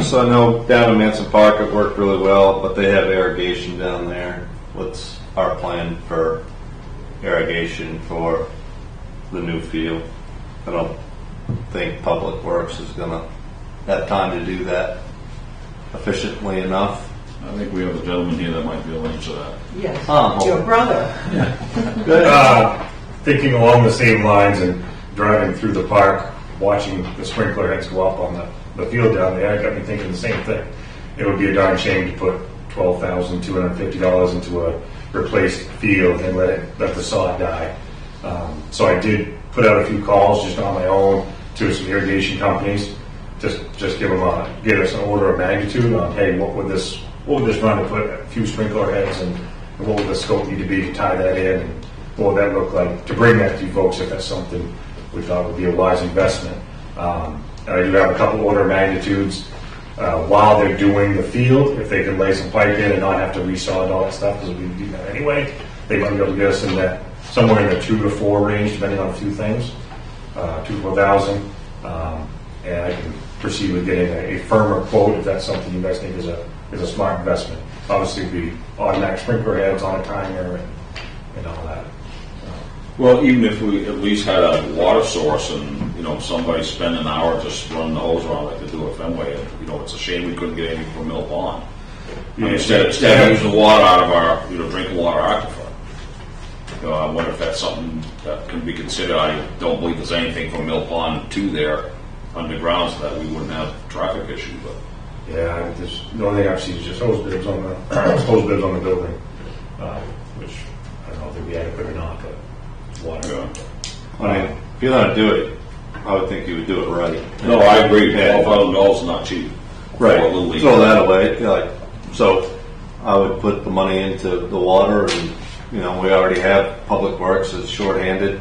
So I know down in Manson Park it worked really well, but they have irrigation down there. What's our plan for irrigation for the new field? I don't think Public Works is going to have time to do that efficiently enough. I think we have a gentleman here that might be able to answer that. Yes, Oh. your brother. Thinking along the same lines and driving through the park, watching the sprinkler heads go up on the field down there, it got me thinking the same thing. It would be a darn shame to put $12,250 into a replaced field and let the sod die. So I did put out a few calls just on my own to some irrigation companies, just give us an order of magnitude on, hey, what would this run to put a few sprinkler heads, and what would the scope need to be to tie that in, and what would that look like to bring that to you folks if that's something we thought would be a wise investment. And I do have a couple order of magnitudes while they're doing the field. If they can lay some pipe in and not have to resod all that stuff, because we do that anyway, they might be able to get us in that somewhere in the 2 to 4 range, depending on a few things, 2,000 to 4,000, and I can proceed with getting a firmer quote if that's something you guys think is a smart investment. Obviously, it'd be automatic sprinkler heads on a timer and all that. Well, even if we at least had a water source and, somebody spend an hour just running the hose around like they do at Fenway, and, it's a shame we couldn't get anything from Mill Pond. Instead of using the water out of our, drinking water aquifer. I wonder if that's something that can be considered. I don't believe there's anything from Mill Pond to there underground, so that we wouldn't have traffic issue, but. Yeah, the only thing I've seen is just hose bibs on the building, which I don't know if they'd be adequate or not, but water. Yeah. I mean, if you're going to do it, I would think you would do it right. No, I agree. Yeah. $12,000 is not cheap. Right. For a little league. Throw that away. So I would put the money into the water, and we already have Public Works is shorthanded.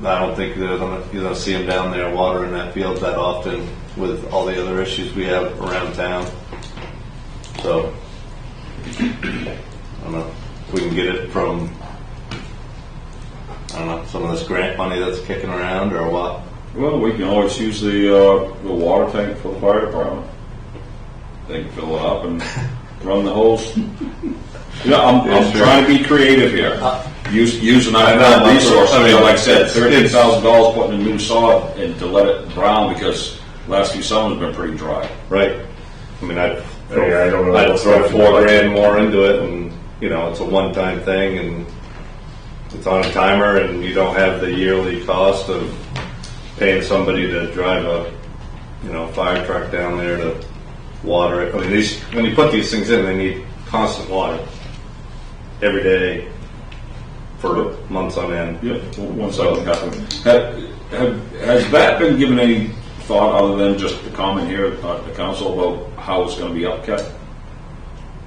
I don't think you're going to see them down there watering that field that often with all the other issues we have around town. So I don't know if we can get it from some of this grant money that's kicking around or what. Well, we can always use the water tank for the fire department. They can fill it up and run the hose. I'm trying to be creative here. using our know, resources, I mean, like I said, it's- $13,000 putting in new sod and to let it drown because last few summers have been pretty dry. Right. I mean, I'd Yeah, I don't know I'd what's throw left in the $4 budget. grand more into it, and you know, it's a one-time thing, and it's on a timer, and you don't have the yearly cost of paying somebody to drive a, fire truck down there to water it. I mean, when you put these things in, they need constant water every day for months on end. Yep, one second, Catherine. Has that been given any thought other than just the comment here at the council about how it's going to be upkept?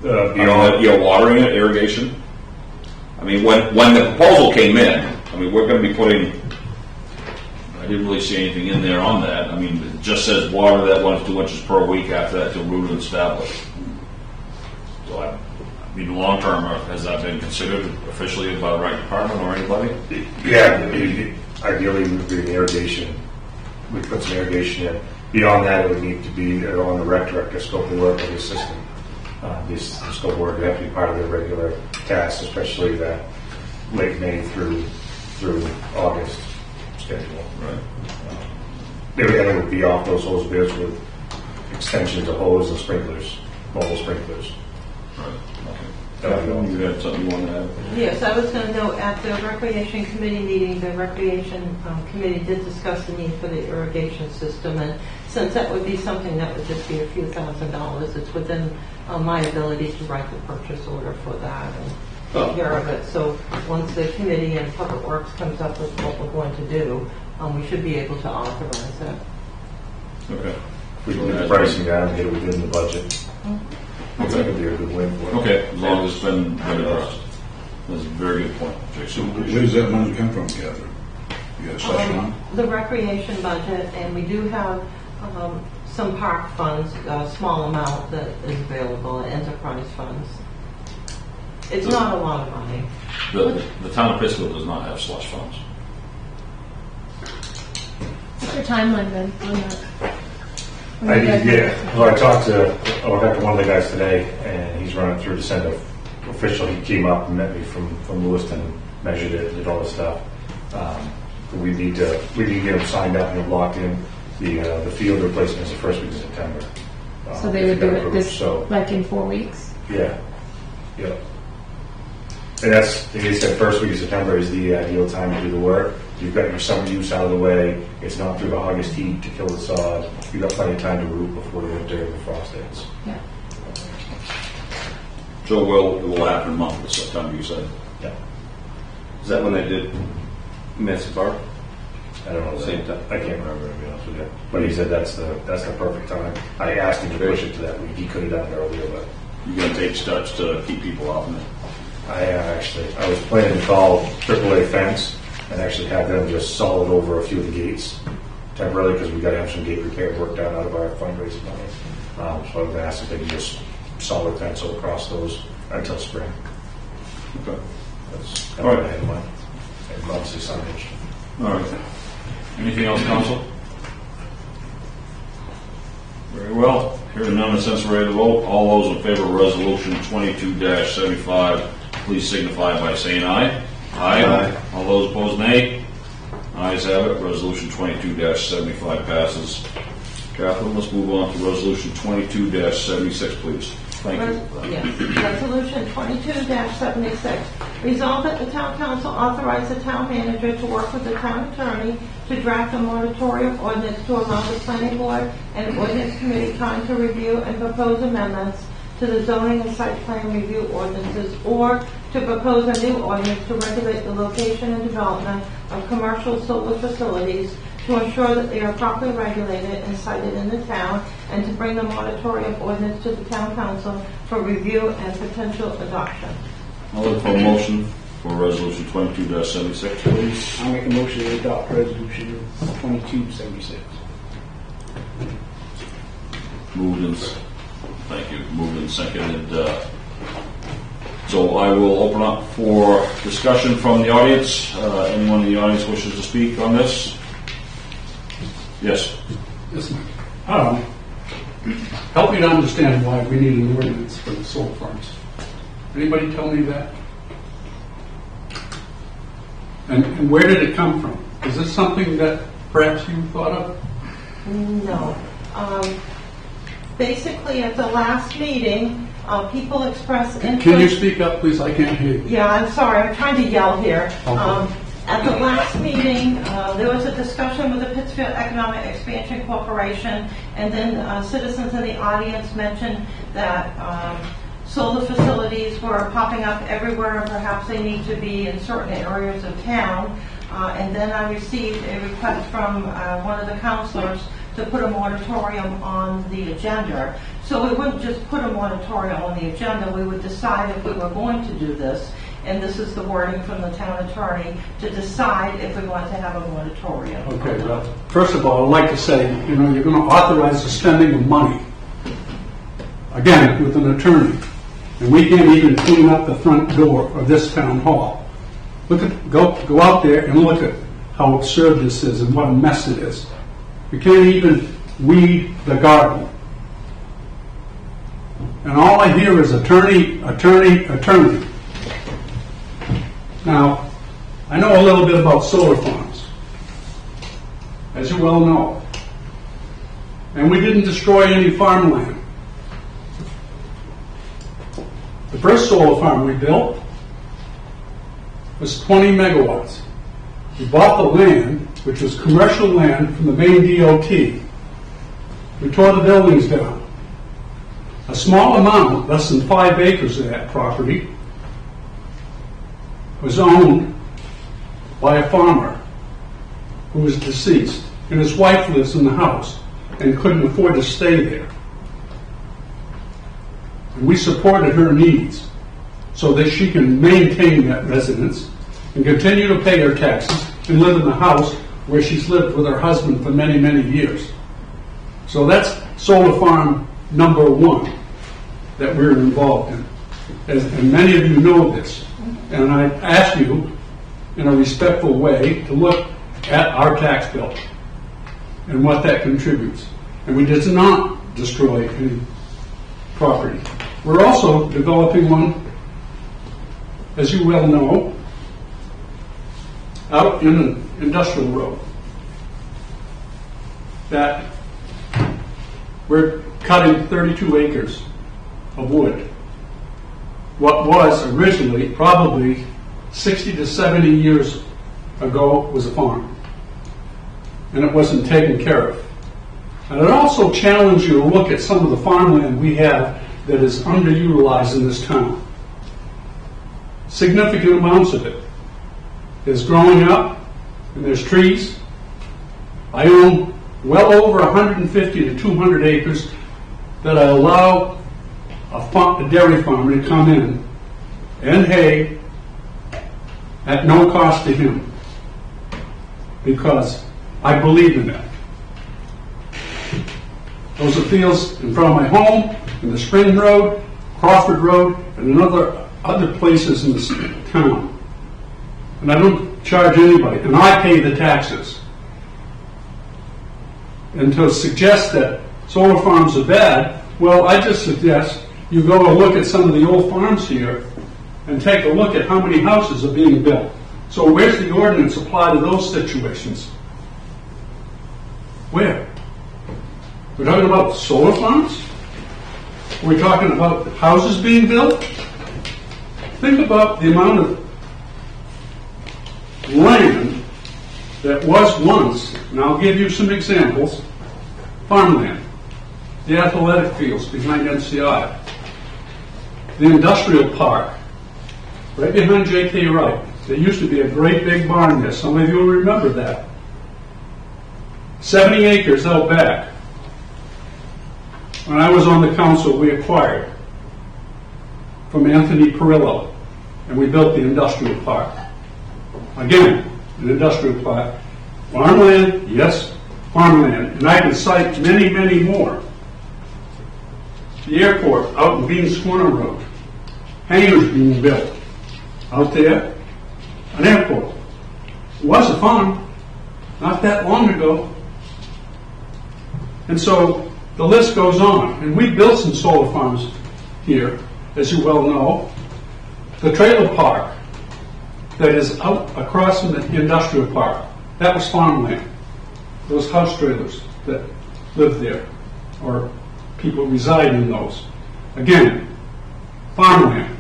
Beyond, You're watering it, irrigation? I mean, when the proposal came in, I mean, we're going to be putting, I didn't really see anything in there on that. I mean, it just says water that 1 to 2 inches per week after that till rooted and established. So I mean, long term, has that been considered officially by the right department or anybody? yeah, ideally we would be an irrigation. We put some irrigation in. Beyond that, it would need to be on the rec director scope of work of the system. This scope of work would have to be part of their regular tasks, especially that late May through August schedule. Right. Everything would be off those hose bits with extensions of hose and sprinklers, mobile sprinklers. Right. Okay. Catherine, You had something you wanted to add? Yes, I was going to note, at the Recreation Committee meeting, the Recreation Committee did discuss the need for the irrigation system, and since that would be something that would just be a few $1,000s, it's within my ability to write the purchase order for that and take care of it. So once the committee and Public Works comes up with what we're going to do, we should be able to authorize it. Okay. we can get the pricing down and get it within the budget. I think it'd be a good win for it. Okay, as long as it's been addressed. That's a very good point, So Jason. where does that money come from, Catherine? You got a slush fund? The recreation budget, and we do have some park funds, a small amount that is available, enterprise funds. It's not a lot of money. The town of Pittsfield does not have slush funds. What's your timeline then on that? I talked to one of the guys today, and he's running through to send a official. He came up and met me from Lewiston, measured it, did all the stuff. We need to get him signed up and locked in. The field replacement is the first week of September. So they would do it this, So like in 4 weeks? yeah. And that's, like I said, first week of September is the ideal time to do the work. You've got your summer use out of the way. It's not through the August heat to kill the sod. You've got plenty of time to root before the winter and the frost hits. Yeah. So it will happen in the month of September, you said? Yeah. Is that when they did Massive Park? I don't know. Same time. I can't remember, to be honest with you. But he said that's the perfect time. I asked him to push it to that week. He could have done it earlier, but You're going to take steps to keep people out in it? I was planning to call AAA Fence and actually have them just solid over a few of the gates temporarily because we got to have some gate repair work done out of our fundraising money. So I was asked if they could just solid fence across those until spring. Okay. That's All kind of right. what I had in mind. And obviously signage. All right. Anything else, council? Very well. Hearing none, the sense ready to vote. All those in favor of resolution 22-75, please signify by saying aye. Aye. All those opposed, nay. Ayes have it. Resolution 22-75 passes. Catherine, let's move on to resolution 22-76, please. Thank you. Yes. Resolution 22-76. Resolved that the town council authorize the town manager to work with the town attorney to draft a moratorium ordinance to allow the planning board and ordinance committee time to review and propose amendments to the zoning and site plan review ordinances, or to propose a new ordinance to regulate the location and development of commercial solar facilities to ensure that they are properly regulated and cited in the town, and to bring the moratorium ordinance to the town council for review and potential adoption. I'll look for a motion for resolution 22-76, please. I'll make a motion to adopt resolution 2276. Thank you. Moved and seconded. So I will open up for discussion from the audience. Anyone in the audience wishes to speak on this? Yes. Yes, ma'am. Help me to understand why we need an ordinance for the solar farms. Anybody tell me that? And where did it come from? Is this something that perhaps you thought of? No. Basically, at the last meeting, people expressed interest. Can you speak up, please? I can't hear you. Yeah, I'm sorry, I'm trying to yell here. Okay. At the last meeting, there was a discussion with the Pittsfield Economic Expansion Corporation, and then citizens in the audience mentioned that solar facilities were popping up everywhere, and perhaps they need to be in certain areas of town. And then I received a request from one of the counselors to put a moratorium on the agenda. So we wouldn't just put a moratorium on the agenda, we would decide if we were going to do this, and this is the wording from the town attorney, to decide if we want to have a moratorium. Okay, well, first of all, I'd like to say, you're going to authorize the spending of money, again, with an attorney, and we can't even clean up the front door of this town hall. Go out there and look at how absurd this is and what a mess it is. We can't even weed the garden. And all I hear is attorney, attorney, attorney. Now, I know a little bit about solar farms, as you well know. And we didn't destroy any farmland. The first solar farm we built was 20 megawatts. We bought the land, which was commercial land, from the Maine DOT. We tore the buildings down. A small amount, less than 5 acres of that property, was owned by a farmer who was deceased, and his wife lives in the house and couldn't afford to stay there. And we supported her needs so that she can maintain that residence and continue to pay her taxes and live in the house where she's lived with her husband for many, many years. So that's solar farm number 1 that we're involved in. And many of you know this. And I ask you, in a respectful way, to look at our tax bill and what that contributes. And we did not destroy any property. We're also developing one, as you well know, out in an industrial road that we're cutting 32 acres of wood. What was originally, probably 60 to 70 years ago, was a farm. And it wasn't taken care of. And I'd also challenge you to look at some of the farmland we have that is underutilized in this town. Significant amounts of it is growing up, and there's trees. I own well over 150 to 200 acres that I allow a dairy farmer to come in and hay at no cost to him, because I believe in that. Those are fields in front of my home, in the Spring Road, Crawford Road, and in other places in this town. And I don't charge anybody, and I pay the taxes. And to suggest that solar farms are bad, well, I just suggest you go and look at some of the old farms here and take a look at how many houses are being built. So where's the ordinance apply to those situations? Where? We're talking about solar farms? Are we talking about houses being built? Think about the amount of land that was once, and I'll give you some examples, farmland, the athletic fields behind NCI, the industrial park, right behind J.K. Wright. There used to be a great big barn there. Some of you will remember that. 70 acres out back. When I was on the council, we acquired from Anthony Perillo, and we built the industrial park. Again, an industrial park. Farmland, yes, farmland. And I can cite many, many more. The airport out in Beans Corner Road. Hangars being built out there. An airport. It was a farm not that long ago. And so the list goes on. And we built some solar farms here, as you well know. The trailer park that is out across from the industrial park, that was farmland. Those house trailers that live there, or people reside in those. Again, farmland.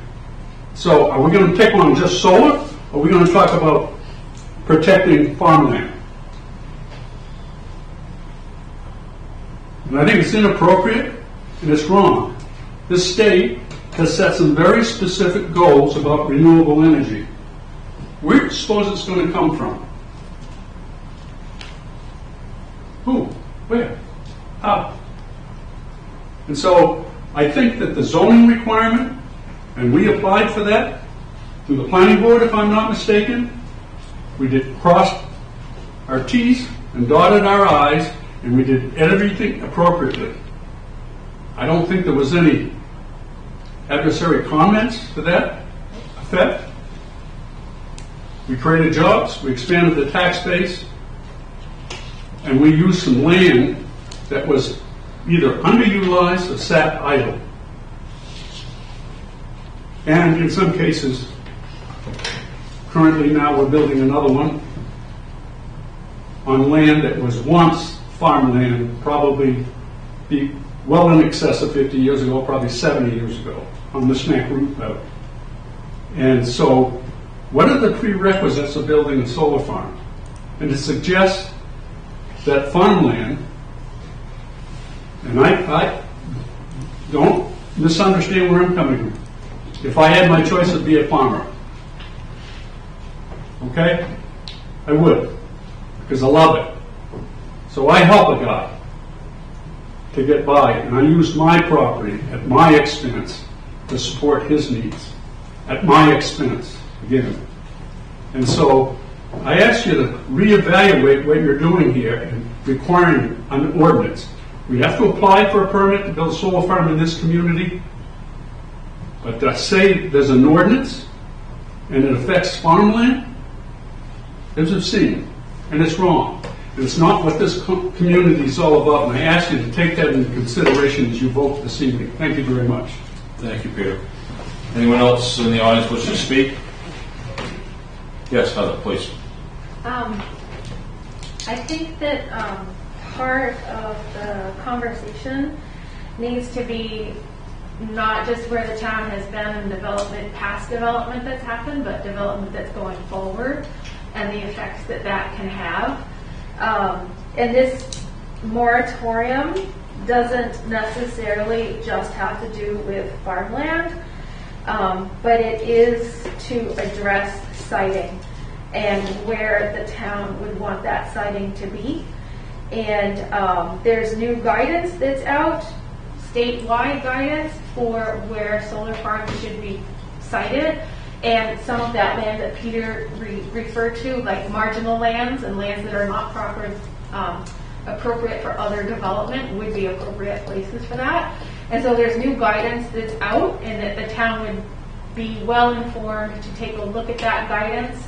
So are we going to pick on just solar, or are we going to talk about protecting farmland? And I think it's inappropriate and it's wrong. This state has set some very specific goals about renewable energy. Where do you suppose it's going to come from? Who? Where? How? And so I think that the zoning requirement, and we applied for that through the planning board, if I'm not mistaken. We did cross our T's and dotted our I's, and we did everything appropriately. I don't think there was any adversary comments to that effect. We created jobs, we expanded the tax base, and we used some land that was either underutilized or sat idle. And in some cases, currently now we're building another one on land that was once farmland, probably well in excess of 50 years ago, probably 70 years ago, on the Snack Root Road. And so, what are the prerequisites of building a solar farm? And to suggest that farmland, and I don't misunderstand where I'm coming from. If I had my choice, I'd be a farmer. Okay? I would, because I love it. So I help a guy to get by, and I use my property at my expense to support his needs, at my expense, again. And so I ask you to reevaluate what you're doing here and requiring an ordinance. We have to apply for a permit to build a solar farm in this community, but to say there's an ordinance and it affects farmland is obscene, and it's wrong. And it's not what this community is all about, and I ask you to take that into consideration as you vote this evening. Thank you very much. Thank you, Peter. Anyone else in the audience wish to speak? Yes, Heather, please. I think that part of the conversation needs to be not just where the town has been in development, past development that's happened, but development that's going forward and the effects that that can have. And this moratorium doesn't necessarily just have to do with farmland, but it is to address siting and where the town would want that siting to be. And there's new guidance that's out, statewide guidance for where solar farms should be sited. And some of that land that Peter referred to, like marginal lands and lands that are not appropriate for other development, would be appropriate places for that. And so there's new guidance that's out, and that the town would be well informed to take a look at that guidance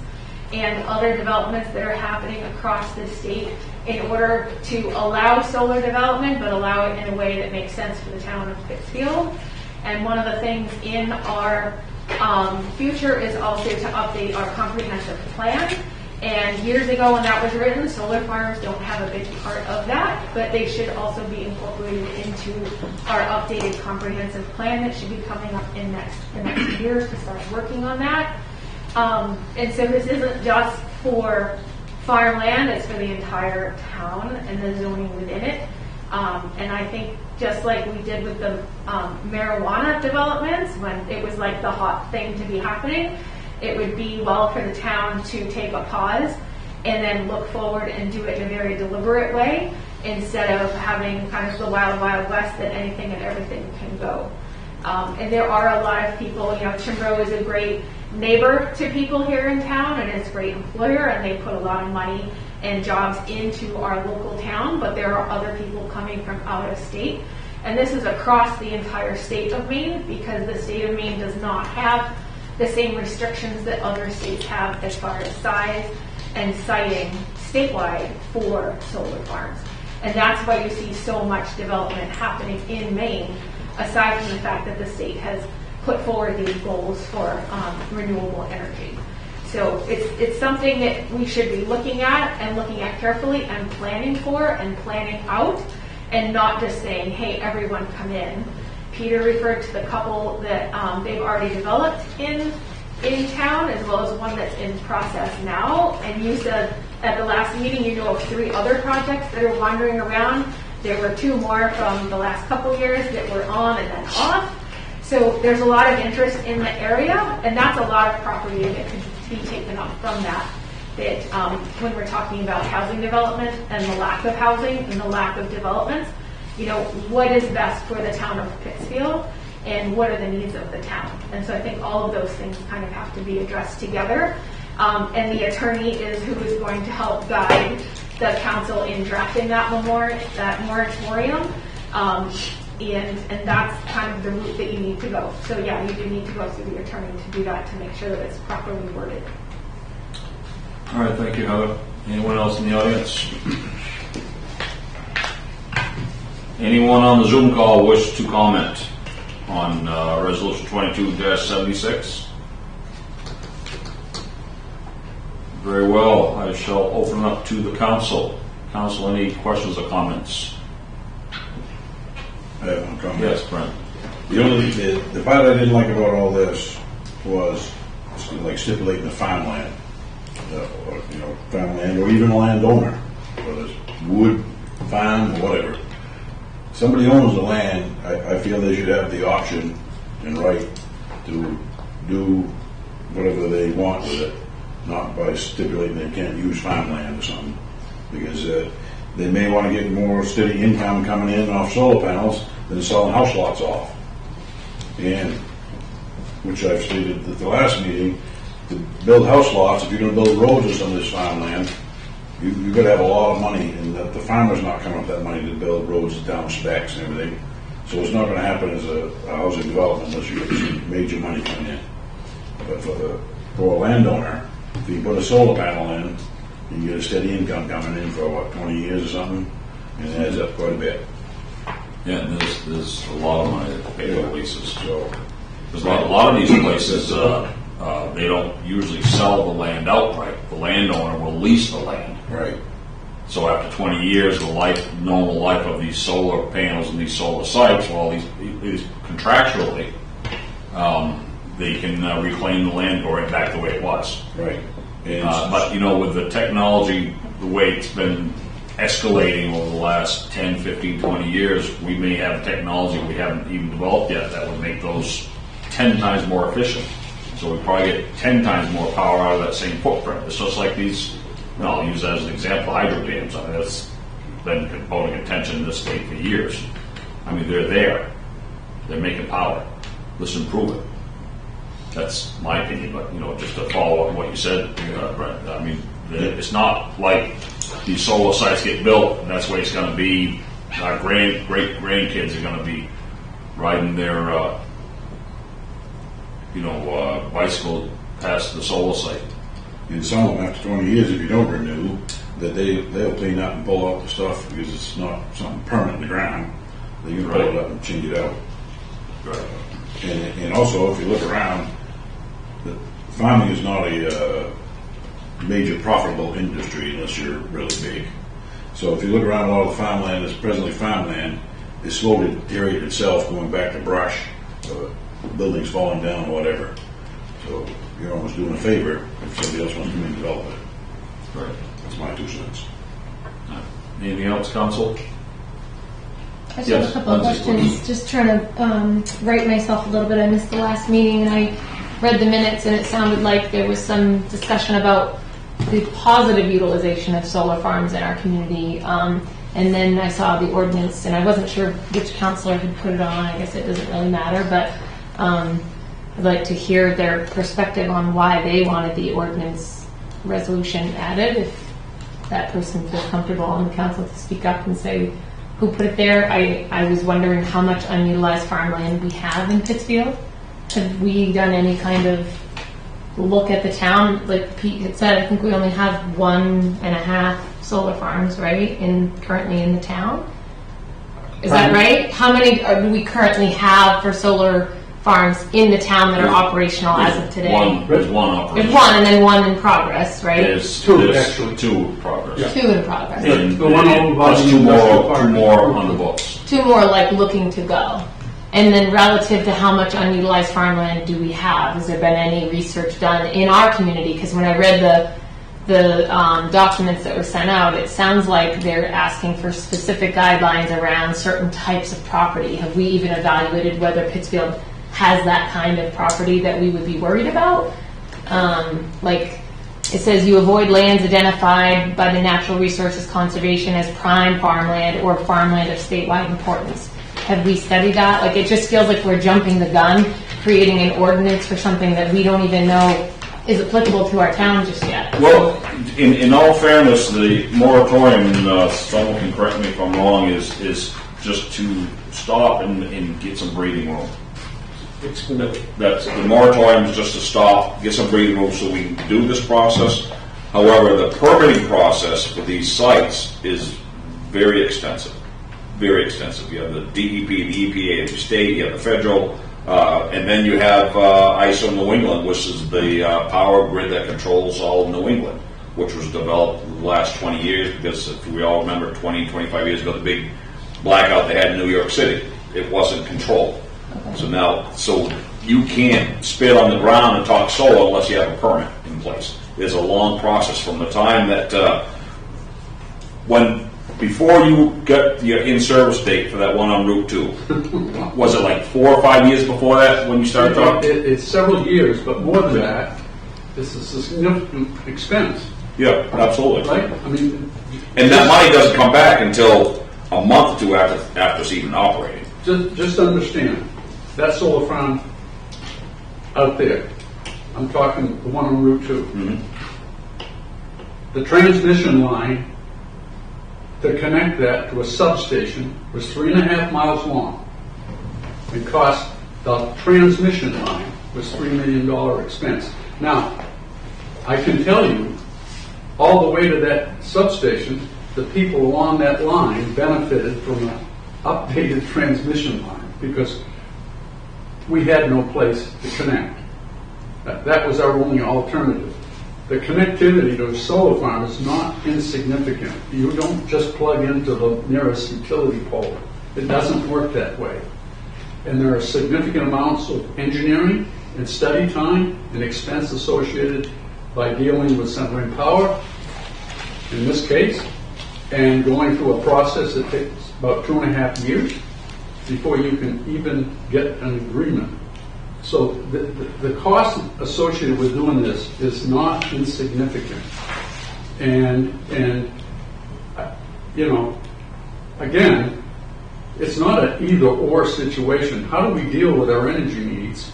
and other developments that are happening across the state in order to allow solar development, but allow it in a way that makes sense for the town of Pittsfield. And one of the things in our future is also to update our comprehensive plan. And years ago when that was written, solar farms don't have a big part of that, but they should also be incorporated into our updated comprehensive plan that should be coming up in the next year to start working on that. And so this isn't just for farmland, it's for the entire town and the zoning within it. And I think just like we did with the marijuana developments, when it was like the hot thing to be happening, it would be well for the town to take a pause and then look forward and do it in a very deliberate way, instead of having kind of the wild, wild west that anything and everything can go. And there are a lot of people, Chimbro is a great neighbor to people here in town, and it's a great employer, and they put a lot of money and jobs into our local town, but there are other people coming from out of state. And this is across the entire state of Maine, because the state of Maine does not have the same restrictions that other states have as far as size and siting statewide for solar farms. And that's why you see so much development happening in Maine, aside from the fact that the state has put forward these goals for renewable energy. So it's something that we should be looking at and looking at carefully and planning for and planning out, and not just saying, hey, everyone come in. Peter referred to the couple that they've already developed in town, as well as one that's in process now. And you said at the last meeting you know of 3 other projects that are wandering around. There were 2 more from the last couple years that were on and then off. So there's a lot of interest in the area, and that's a lot of property that could be taken up from that. That when we're talking about housing development and the lack of housing and the lack of developments, you know, what is best for the town of Pittsfield and what are the needs of the town? And so I think all of those things kind of have to be addressed together. And the attorney is who is going to help guide the council in drafting that moratorium. And that's kind of the route that you need to go. So yeah, you do need to go through the attorney to do that, to make sure that it's properly worded. All right, thank you, Heather. Anyone else in the audience? Anyone on the Zoom call wish to comment on Resolution 22-76? Very well. I shall open up to the council. Council, any questions or comments? I have one comment. Yes, Brent. The part I didn't like about all this was like stipulating the farmland, or, you know, farmland, or even a landowner, whether it's wood, farm, or whatever. Somebody owns the land, I feel they should have the option and right to do whatever they want with it, not by stipulating they can't use farmland or something, because they may want to get more steady income coming in off solar panels than selling house lots off. And, which I've stated at the last meeting, to build house lots, if you're going to build roads or some of this farmland, you've got to have a lot of money, and the farmer's not coming up with that money to build roads down specs and everything. So it's not going to happen as a housing development unless you get some major money coming in. But for a landowner, if you put a solar panel in, you get a steady income coming in for, what, 20 years or something, and it adds up quite a bit. Yeah, and there's a lot of money to pay for leases. So there's a lot of these places, they don't usually sell the land outright. The landowner will lease the land. Right. So after 20 years, the normal life of these solar panels and these solar sites, well, these contractually, they can reclaim the land, go right back the way it was. Right. But, you know, with the technology, the way it's been escalating over the last 10, 15, 20 years, we may have technology we haven't even developed yet that would make those 10 times more efficient. So we probably get 10 times more power out of that same footprint. It's just like these, I'll use that as an example, hydro dams. I mean, that's been voting attention in this state for years. I mean, they're there. They're making power. Let's improve it. That's my opinion, but, you know, just to follow up on what you said, Brent, I mean, it's not like these solar sites get built and that's the way it's going to be. Our great grandkids are going to be riding their, bicycle past the solar site. And some of them, after 20 years, if you don't renew, that they'll clean up and pull out the stuff because it's not something permanent in the ground. They can pull it up and change it out. Right. And also, if you look around, farming is not a major profitable industry unless you're really big. So if you look around, all the farmland that's presently farmland is slowly deteriorating itself, going back to brush, buildings falling down, or whatever. So you're almost doing a favor if somebody else wants to come in and develop it. Right. That's my 2 cents. Anything else, Council? I just have a couple of questions. Just trying to right myself a little bit. I missed the last meeting and I read the minutes and it sounded like there was some discussion about the positive utilization of solar farms in our community. And then I saw the ordinance and I wasn't sure which councilor had put it on. I guess it doesn't really matter, but I'd like to hear their perspective on why they wanted the ordinance resolution added. If that person feels comfortable on the council to speak up and say who put it there. I was wondering how much unutilized farmland we have in Pittsfield. Have we done any kind of look at the town? Like Pete had said, I think we only have 1.5 solar farms, right, currently in the town. Is that right? How many do we currently have for solar farms in the town that are operational as of today. There's one There's operation. one and then one in progress, right? There's Two, actually. two in progress. Two in progress. And The one over by plus the two industrial more, park. two more on the books. Two more like looking to go. And then relative to how much unutilized farmland do we have? Has there been any research done in our community? Because when I read the documents that were sent out, it sounds like they're asking for specific guidelines around certain types of property. Have we even evaluated whether Pittsfield has that kind of property that we would be worried about? Like it says, you avoid lands identified by the Natural Resources Conservation as prime farmland or farmland of statewide importance. Have we studied that? Like, it just feels like we're jumping the gun, creating an ordinance for something that we don't even know is applicable to our town just yet. Well, in all fairness, the moratorium, someone can correct me if I'm wrong, is just to stop and get some breathing room. That's the moratorium is just to stop, get some breathing room so we can do this process. However, the permitting process for these sites is very extensive. Very extensive. You have the DEP, the EPA, the state, you have the federal, and then you have ISO New England, which is the power grid that controls all of New England, which was developed in the last 20 years because if we all remember 20, 25 years ago, the big blackout they had in New York City. It wasn't controlled. So you can't spit on the ground and talk solar unless you have a permit in place. There's a long process from the time that before you get your in-service date for that one on Route 2, was it like 4 or 5 years before that when you started talking? It's several years, but more than that, it's a significant expense, Yeah, absolutely. right? I mean, And that money doesn't come back until a month or two after it's even operating. just understand, that solar farm out there, I'm talking the one on Route 2. The transmission line to connect that to a substation was 3.5 miles long. It cost, the transmission line was $3 million expense. Now, I can tell you, all the way to that substation, the people along that line benefited from an updated transmission line because we had no place to connect. That was our only alternative. The connectivity to a solar farm is not insignificant. You don't just plug into the nearest utility pole. It doesn't work that way. And there are significant amounts of engineering and study time and expense associated by dealing with centering power, in this case, and going through a process that takes about 2.5 years before you can even get an agreement. So the cost associated with doing this is not insignificant. And you know, again, it's not an either-or situation. How do we deal with our energy needs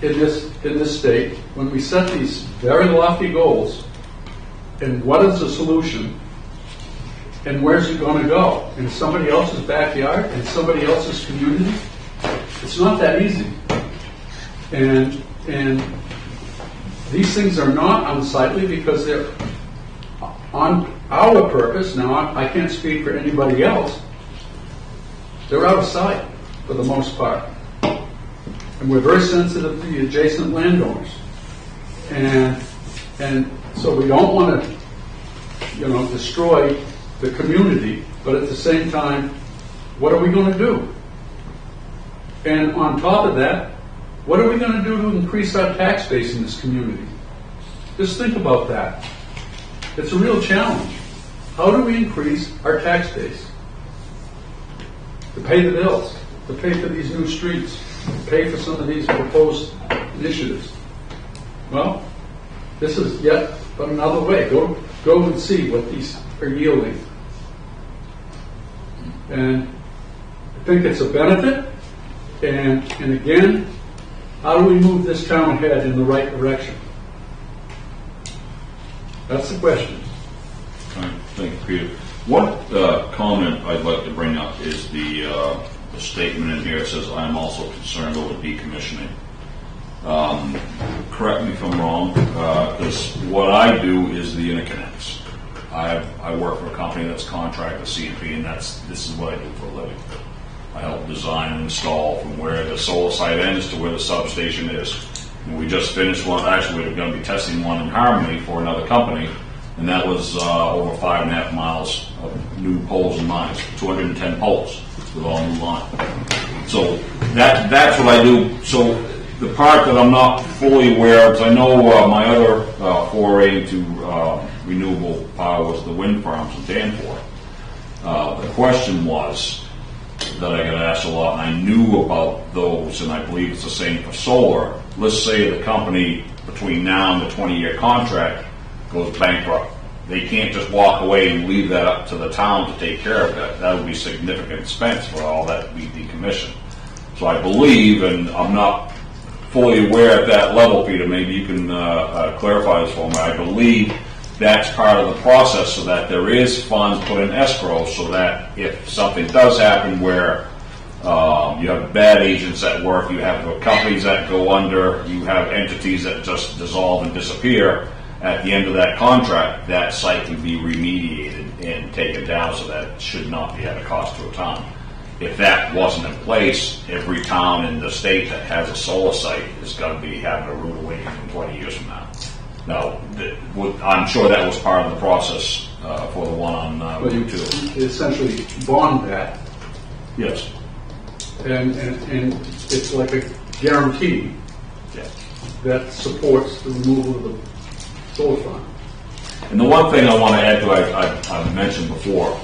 in this state when we set these very lofty goals? And what is the solution? And where's it going to go? In somebody else's backyard? In somebody else's community? It's not that easy. And these things are not unsightly because they're on our purpose. Now, I can't speak for anybody else. They're out of sight for the most part. And we're very sensitive to the adjacent landowners. And so we don't want to, destroy the community, but at the same time, what are we going to do? And on top of that, what are we going to do to increase our tax base in this community? Just think about that. It's a real challenge. How do we increase our tax base? To pay the bills, to pay for these new streets, to pay for some of these proposed initiatives. Well, this is yet another way. Go and see what these are yielding. And I think it's a benefit. And again, how do we move this town ahead in the right direction? That's the question. Thank you, Peter. One comment I'd like to bring up is the statement in here. It says, "I'm also concerned over decommissioning." Correct me if I'm wrong, because what I do is the interconnects. I work for a company that's contracted to CMP, and this is what I do for a living. I helped design and install from where the solar site ends to where the substation is. And we just finished one, actually we're going to be testing one in Harmony for another company, and that was over 5.5 miles of new poles and lines, 210 poles with all new line. So that's what I do. So the part that I'm not fully aware of, because I know my other foray into renewable power was the wind farms in Danforth. The question was that I got asked a lot, and I knew about those, and I believe it's the same for solar. Let's say the company between now and the 20-year contract goes bankrupt. They can't just walk away and leave that up to the town to take care of that. That would be significant expense for all that to be decommissioned. So I believe, and I'm not fully aware at that level, Peter, maybe you can clarify this for me. I believe that's part of the process, so that there is funds put in escrow, so that if something does happen where you have bad agents at work, you have companies that go under, you have entities that just dissolve and disappear, at the end of that contract, that site can be remediated and taken down, so that it should not be at a cost to a town. If that wasn't in place, every town in the state that has a solar site is going to be having a rude awakening 20 years from now. Now, I'm sure that was part of the process for the one on But you Route 2. essentially bond that, Yes. and it's like a guarantee Yeah. that supports the removal of the solar farm. And the one thing I want to add to I've mentioned before,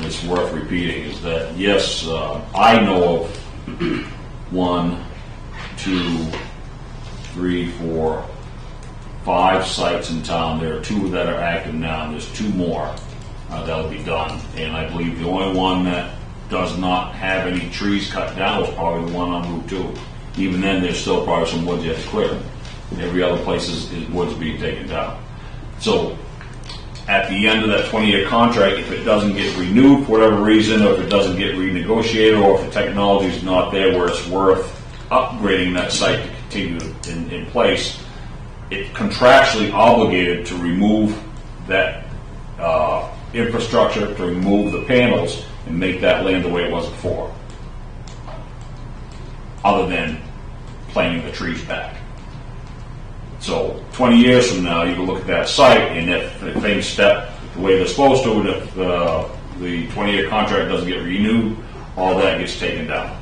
it's worth repeating, is that yes, I know of 1, 2, 3, 4, 5 sites in town. There are 2 that are active now, and there's 2 more that'll be done. And I believe the only one that does not have any trees cut down was probably the one on Route 2. Even then, there's still probably some woods yet to clear. Every other place is woods being taken down. So at the end of that 20-year contract, if it doesn't get renewed for whatever reason, or if it doesn't get renegotiated, or if the technology is not there where it's worth upgrading that site to continue in place, it's contractually obligated to remove that infrastructure, to remove the panels, and make that land the way it was before, other than planting the trees back. So 20 years from now, you can look at that site, and if things step the way they're supposed to, and if the 20-year contract doesn't get renewed, all that gets taken down.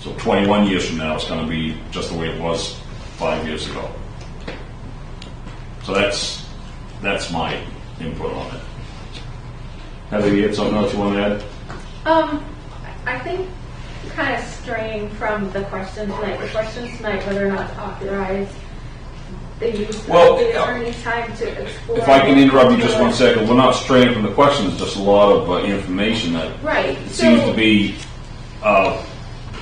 So 21 years from now, it's going to be just the way it was 5 years ago. So that's my input on it. Heather, you had something else you want to add? I think kind of straying from the question tonight, whether or not to authorize the use Well, of the attorney's time to explore. If I can interrupt you just 1 second, we're not straying from the question, it's just a lot of information that Right. it seems to be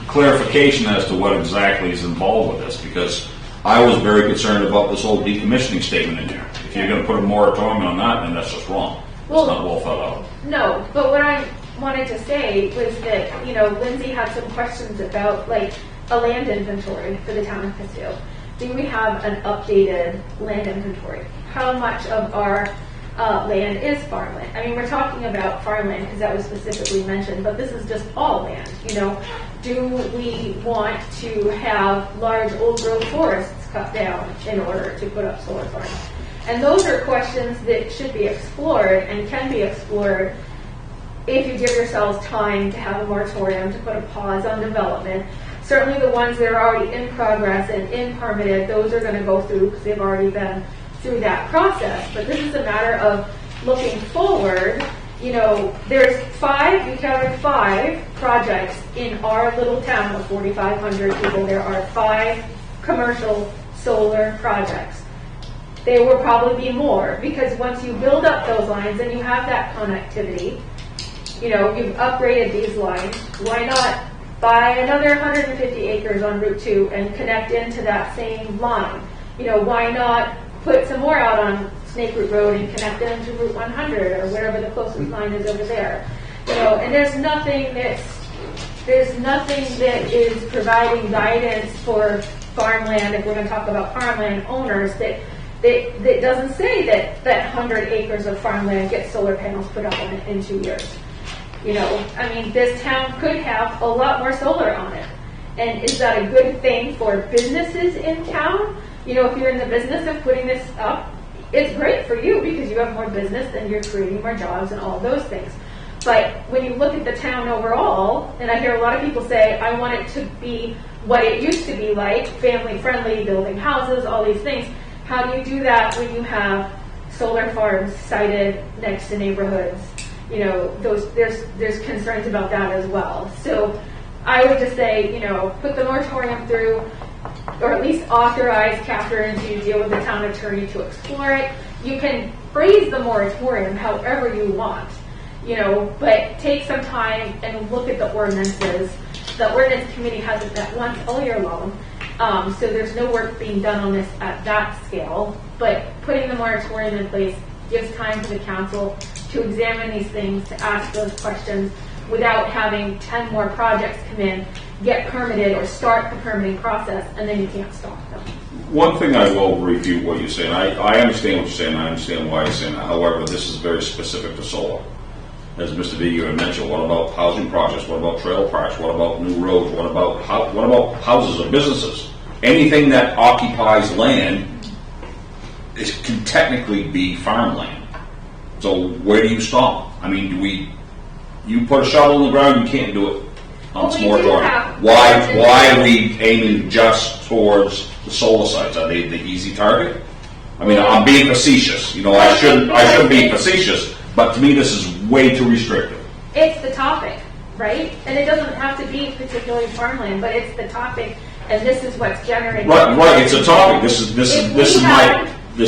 clarification as to what exactly is involved with this, because I was very concerned about this whole decommissioning statement in there. If you're going to put a moratorium on that, then that's just wrong. Well, it's not well thought out. No, but what I wanted to say was that, Lindsay had some questions about, like, a land inventory for the town of Pittsfield. Do we have an updated land inventory? How much of our land is farmland? I mean, we're talking about farmland because that was specifically mentioned, but this is just all land, Do we want to have large old growth forests cut down in order to put up solar farms? And those are questions that should be explored and can be explored if you give yourselves time to have a moratorium, to put a pause on development. Certainly the ones that are already in progress and in permitted, those are going to go through because they've already been through that process. But this is a matter of looking forward. There's 5, we counted 5 projects in our little town of 4,500 people. There are 5 commercial solar projects. There will probably be more, because once you build up those lines and you have that connectivity, you've upgraded these lines, why not buy another 150 acres on Route 2 and connect into that same line? Why not put some more out on Snake Root Road and connect into Route 100 or wherever the closest line is over there? And there's nothing that is providing guidance for farmland, if we're going to talk about farmland owners, that doesn't say that 100 acres of farmland gets solar panels put up on it in 2 years. I mean, this town could have a lot more solar on it. And is that a good thing for businesses in town? If you're in the business of putting this up, it's great for you because you have more business and you're creating more jobs and all those things. But when you look at the town overall, and I hear a lot of people say, I want it to be what it used to be like, family friendly, building houses, all these things. How do you do that when you have solar farms sited next to neighborhoods? There's concerns about that as well. So I would just say, put the moratorium through, or at least authorize Catherine to deal with the town attorney to explore it. You can phrase the moratorium however you want, but take some time and look at the ordinances. The ordinance committee has it that once all year long, so there's no work being done on this at that scale, but putting the moratorium in place gives time for the council to examine these things, to ask those questions without having 10 more projects come in, get permitted or start the permitting process, and then you can't stop them. One thing I will refute what you're saying. I understand what you're saying. I understand why you're saying that. However, this is very specific to solar. As Mr. Vigo had mentioned, what about housing projects? What about trail parks? What about new roads? What about houses or businesses? Anything that occupies land can technically be farmland. So where do you stop? I mean, you put a shovel in the ground, you can't do it on this moratorium. Why are we aiming just towards the solar sites? Are they the easy target? I mean, I'm being facetious. I shouldn't be facetious, but to me, this is way too restrictive. It's the topic, right? And it doesn't have to be particularly farmland, but it's the topic, and this is what's generating. Right. It's a topic. This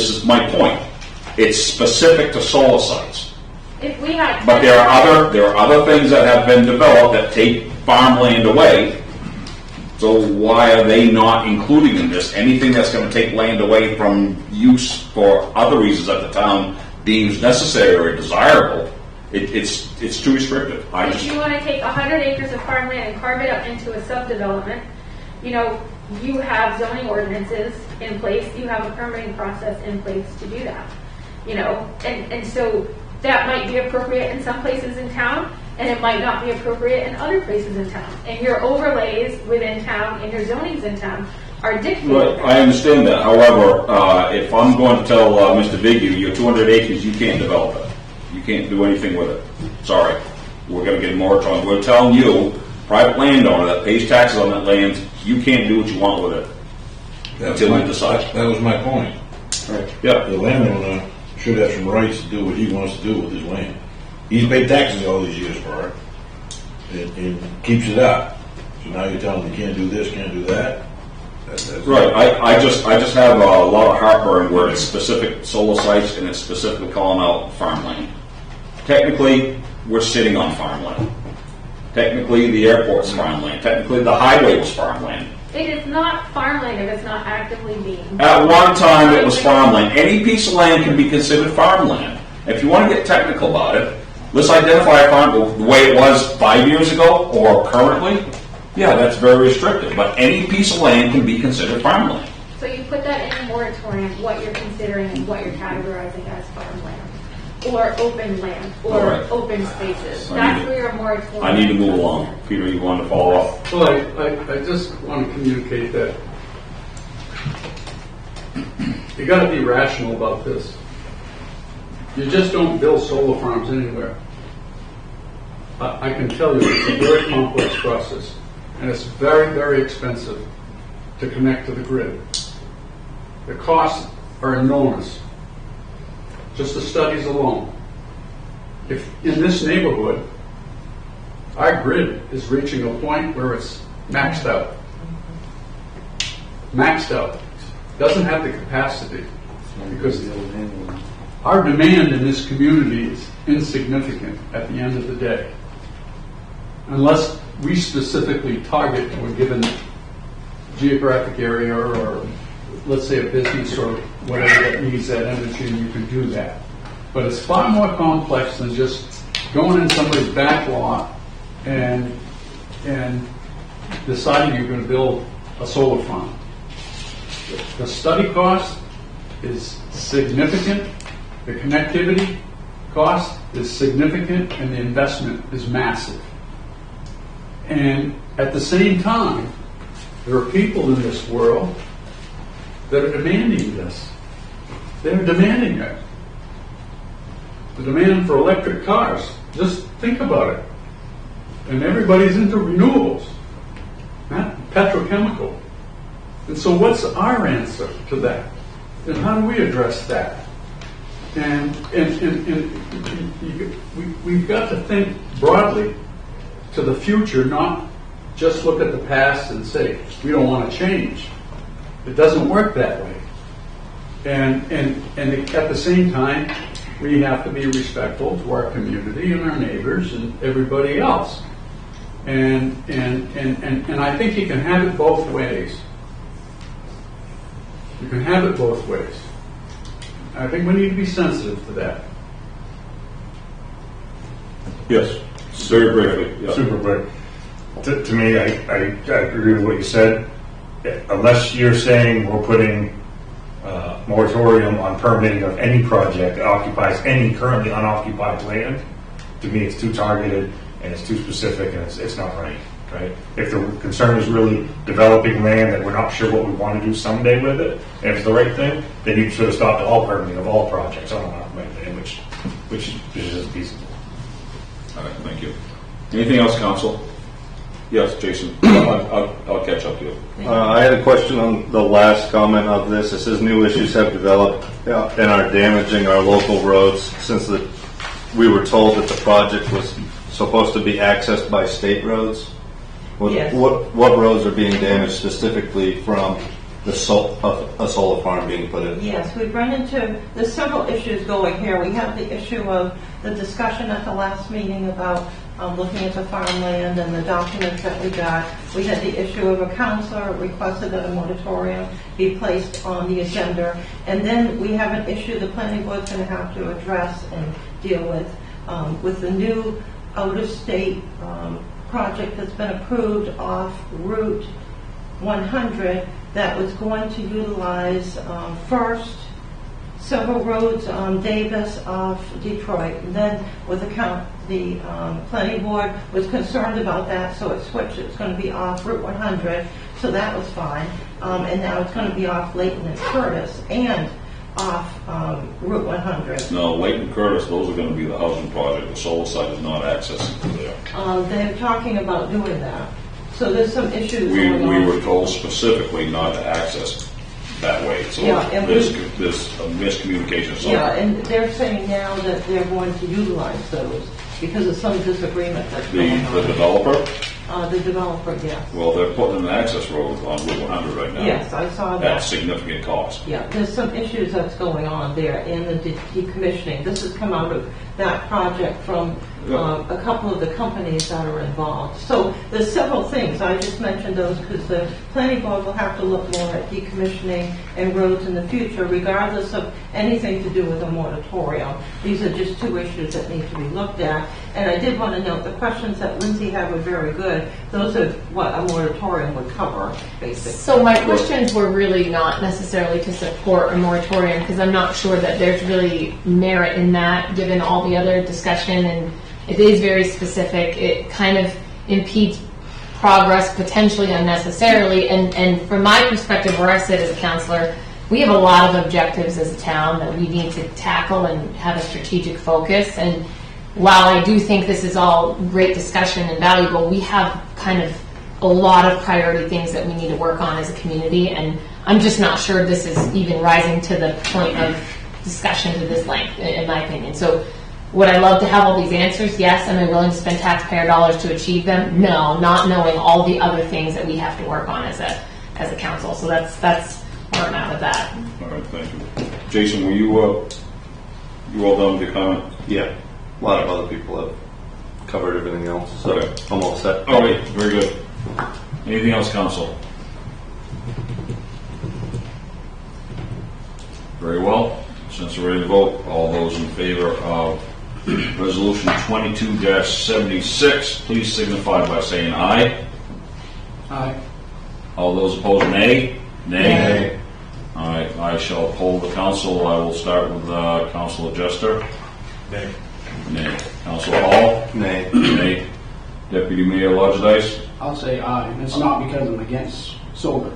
is my point. It's specific to solar sites. If we had, but there are other things that have been developed that take farmland away. So why are they not including in this anything that's going to take land away from use for other reasons that the town deems necessary or desirable? It's too restrictive. If you want to take 100 acres of farmland and carve it up into a subdevelopment, you have zoning ordinances in place, you have a permitting process in place to do that. And so that might be appropriate in some places in town, and it might not be appropriate in other places in town. And your overlays within town and your zonings in town are dictated. Right, I understand that. However, if I'm going to tell Mr. Vigu, your 200 acres, you can't develop it. You can't do anything with it. Sorry. We're going to get a moratorium. We're telling you, private landowner that pays taxes on that land, you can't do what you want with it until you decide. That was my point. Right. Yeah. The landowner should have some rights to do what he wants to do with his land. He's paid taxes all these years for it, and keeps it up. So now you're telling him he can't do this, can't do that. That's right. I just have a lot of heartburn where it's specific solar sites and it's specifically calling out farmland. Technically, we're sitting on farmland. Technically, the airport's farmland. Technically, the highway was farmland. It is not farmland if it's not actively being. At one time, it was farmland. Any piece of land can be considered farmland. If you want to get technical about it, let's identify farm the way it was 5 years ago or currently. Yeah, that's very restrictive. But any piece of land can be considered farmland. So you put that in a moratorium, what you're considering and what you're categorizing as farmland, or open land, or open spaces. That's where your moratorium. I need to move along. Peter, you want to follow up? Well, I just want to communicate that you got to be rational about this. You just don't build solar farms anywhere. I can tell you it's a very complex process, and it's very, very expensive to connect to the grid. The costs are enormous, just the studies alone. If in this neighborhood, our grid is reaching a point where it's maxed out. Maxed out. Doesn't have the capacity because our demand in this community is insignificant at the end of the day. Unless we specifically target to a given geographic area or let's say a business or whatever that needs that energy, and you can do that. But it's far more complex than just going in somebody's back lot and deciding you're going to build a solar farm. The study cost is significant. The connectivity cost is significant and the investment is massive. And at the same time, there are people in this world that are demanding this. They're demanding it. The demand for electric cars, just think about it. And everybody's into renewables, not petrochemical. And so what's our answer to that? And how do we address that? And we've got to think broadly to the future, not just look at the past and say, we don't want to change. It doesn't work that way. And at the same time, we have to be respectful to our community and our neighbors and everybody else. And I think you can have it both ways. You can have it both ways. I think we need to be sensitive to that. Yes, very briefly. Yeah. Super quick. To me, I agree with what you said. Unless you're saying we're putting moratorium on permitting of any project that occupies any currently unoccupied land, to me it's too targeted and it's too specific and it's not right. Right? If the concern is really developing land that we're not sure what we want to do someday with it, and if it's the right thing, then you should have stopped all permitting of all projects on unoccupied land, which is feasible. All right, thank you. Anything else, council? Yes, Jason, I'll catch up to you. I had a question on the last comment of this. It says new issues have developed and are damaging our local roads since we were told that the project was supposed to be accessed by state roads. Yes. What roads are being damaged specifically from a solar farm being put in? Yes, we've run into, there's several issues going here. We have the issue of the discussion at the last meeting about looking at the farmland and the documents that we got. We had the issue of a counselor requested that a moratorium be placed on the agenda. And then we have an issue the planning board's going to have to address and deal with the new out-of-state project that's been approved off Route 100 that was going to utilize first several roads on Davis off Detroit. And then with the planning board was concerned about that, so it switched. It's going to be off Route 100, so that was fine. And now it's going to be off Layton and Curtis and off Route 100. No, Layton Curtis, those are going to be the housing project. The solar site is not accessing to there. They're talking about doing that. So there's some issues We going on. were told specifically not to access that way. So Yeah, and there's a miscommunication somewhere. Yeah, and they're saying now that they're going to utilize those because of some disagreement that's going on. The developer? The developer, yes. Well, they're putting an access road on Route 100 right now. Yes, I saw At that. significant cost. Yeah, there's some issues that's going on there in the decommissioning. This has come out of that project from a couple of the companies that are involved. So there's several things. I just mentioned those because the planning board will have to look more at decommissioning and roads in the future, regardless of anything to do with a moratorium. These are just two issues that need to be looked at. And I did want to note the questions that Lindsay had were very good. Those are what a moratorium would cover, basically. So my questions were really not necessarily to support a moratorium because I'm not sure that there's really merit in that given all the other discussion, and it is very specific. It kind of impedes progress potentially unnecessarily, and from my perspective where I sit as a counselor, we have a lot of objectives as a town that we need to tackle and have a strategic focus. And while I do think this is all great discussion and valuable, we have kind of a lot of priority things that we need to work on as a community, and I'm just not sure this is even rising to the point of discussion to this length, in my opinion. So would I love to have all these answers? Yes. Am I willing to spend taxpayer dollars to achieve them? No, not knowing all the other things that we have to work on as a council. So that's where I'm at with that. All right, thank you. Jason, were you all done with your comment? Yeah. A lot of other people have covered everything else, so Okay. I'm all set. All right, very good. Anything else, council? Very well. Since we're ready to vote, all those in favor of Resolution 22-76, please signify by saying aye. Aye. All those opposed, nay? Nay. All right, I shall poll the council. I will start with Councilor Jester. Nay. Nay. Councilor Hall? Nay. Nay. Deputy Mayor Lodgedice? I'll say aye, and it's not because I'm against solar.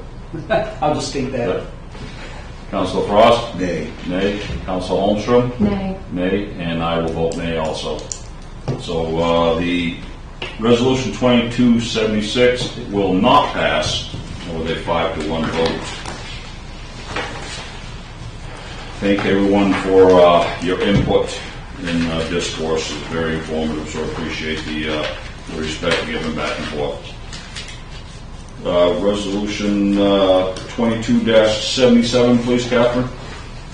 I'll just state that. Councilor Frost? Nay. Nay. Councilor Holmstrom? Nay. Nay, and I will vote nay also. So the resolution 2276 will not pass with a 5-1 vote. Thank everyone for your input in discourse. It's very informative, so I appreciate the respect given back and forth. Resolution 22-77, please, Catherine.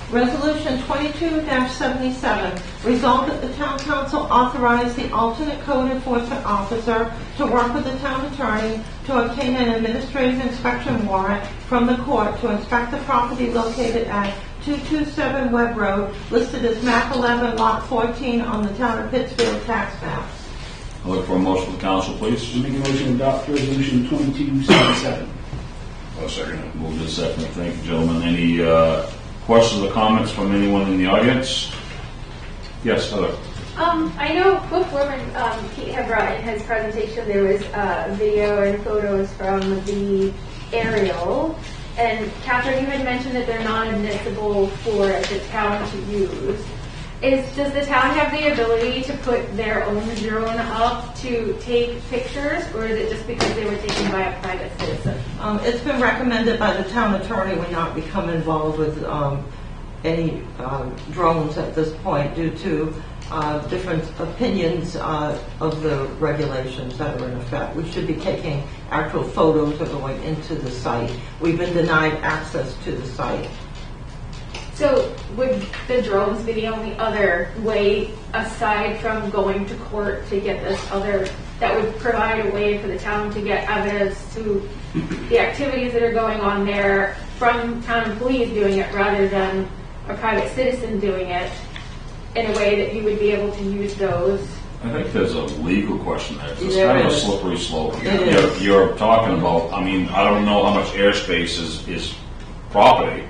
Resolution 22-77, resolved that the town council authorize the alternate code enforcement officer to work with the town attorney to obtain an administrative inspection warrant from the court to inspect the property located at 227 Webb Road, listed as map 11, lot 14 on the town of Pittsfield tax map. I'll look for a motion from the council, please. Make a motion to adopt resolution 2277. I'll second it. Moved and seconded. Thank you, gentlemen. Any questions or comments from anyone in the audience? Yes, Heather. I know before when Pete had brought in his presentation, there was video and photos from the aerial. And Catherine, you had mentioned that they're not admissible for the town to use. Does the town have the ability to put their own drone up to take pictures, or is it just because they were taken by a private citizen? It's been recommended by the town attorney we not become involved with any drones at this point due to different opinions of the regulations that are in effect. We should be taking actual photos of going into the site. We've been denied access to the site. So would the drones be the only other way, aside from going to court, to get this other, that would provide a way for the town to get evidence to the activities that are going on there from town employees doing it rather than a private citizen doing it, in a way that you would be able to use those? I think there's a legal question there. It's There kind of a is. slippery slope. It is. You're talking about, I mean, I don't know how much airspace is property,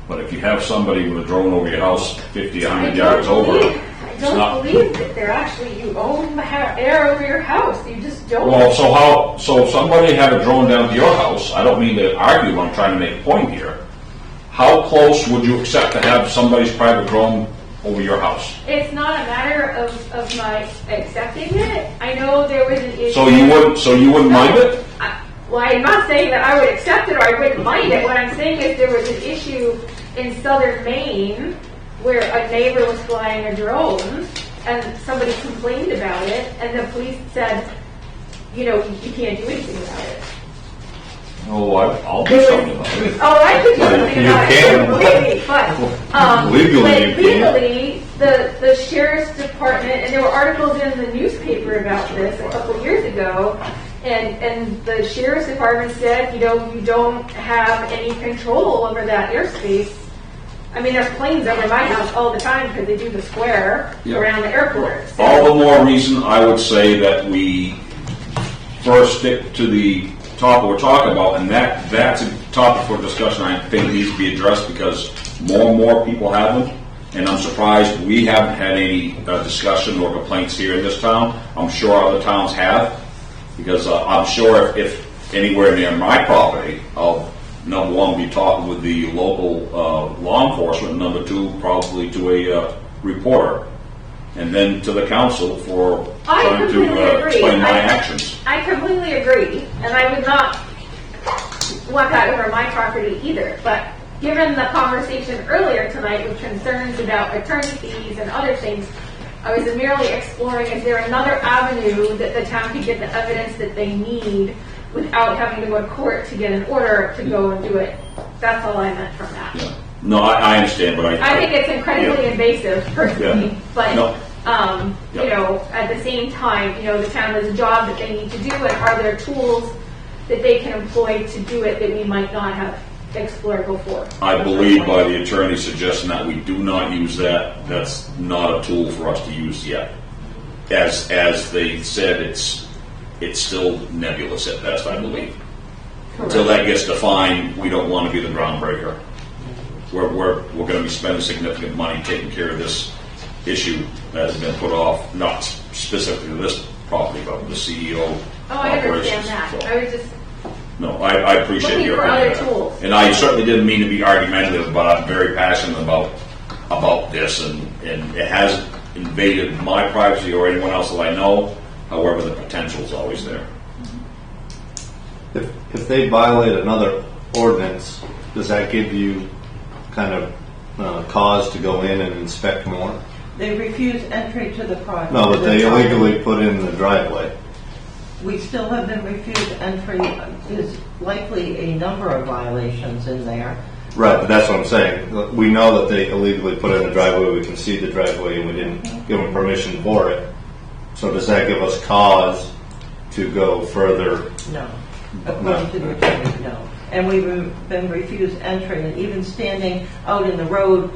but if you have somebody with a drone over your house 50, 100 yards over, I don't believe that they're actually, you own air over your house. You just don't. well, so somebody had a drone down to your house. I don't mean to argue, I'm trying to make a point here. How close would you accept to have somebody's private drone over your house? It's not a matter of my accepting it. I know there was an issue. So you wouldn't mind it? Well, I'm not saying that I would accept it or I wouldn't mind it. What I'm saying is there was an issue in southern Maine where a neighbor was flying a drone and somebody complained about it, and the police said, you can't do anything about it. Oh, I'll do something about it. Oh, I could do something You about can. it, believe me, but Legally, you can. legally, the sheriff's department, and there were articles in the newspaper about this a couple years ago, and the sheriff's department said, you don't have any control over that airspace. I mean, there's planes over my house all the time because they do the square around the airport. So. All the more reason I would say that we first stick to the topic we're talking about, and that's a topic for discussion I think needs to be addressed because more and more people have them, and I'm surprised we haven't had any discussion or complaints here in this town. I'm sure other towns have, because I'm sure if anywhere near my property, I'll, number one, be talking with the local law enforcement, number two, probably to a reporter, and then to the council for trying to explain my actions. I completely agree, and I would not want that over my property either, but given the conversation earlier tonight with concerns about attorney fees and other things, I was merely exploring, is there another avenue that the town could get the evidence that they need without having to go to court to get an order to go and do it? That's all I meant from that. Yeah. No, I understand, but I think it's incredibly invasive, personally, Yeah. but, No. at the same time, the town has a job that they need to do, and are there tools that they can employ to do it that we might not have explored before? I believe by the attorney suggesting that we do not use that, that's not a tool for us to use yet. As they said, it's still nebulous at best, I believe. Until that gets defined, we don't want to be the groundbreaker. We're going to be spending significant money taking care of this issue that has been put off, not specifically to this property, but with the CEO Oh, I understand operations. that. So, I was just, no, I appreciate Looking your for other opinion. tools. And I certainly didn't mean to be argumentative, but I'm very passionate about this, and it hasn't invaded my privacy or anyone else that I know. However, the potential is always there. If they violate another ordinance, does that give you kind of cause to go in and inspect more? They refuse entry to the project. No, but they illegally put in the driveway. We still have been refused entry. There's likely a number of violations in there. Right, but that's what I'm saying. We know that they illegally put in the driveway, we can see the driveway, and we didn't give them permission for it. So does that give us cause to go further? No. According to the attorney, no. And we've been refused entry, and even standing out in the road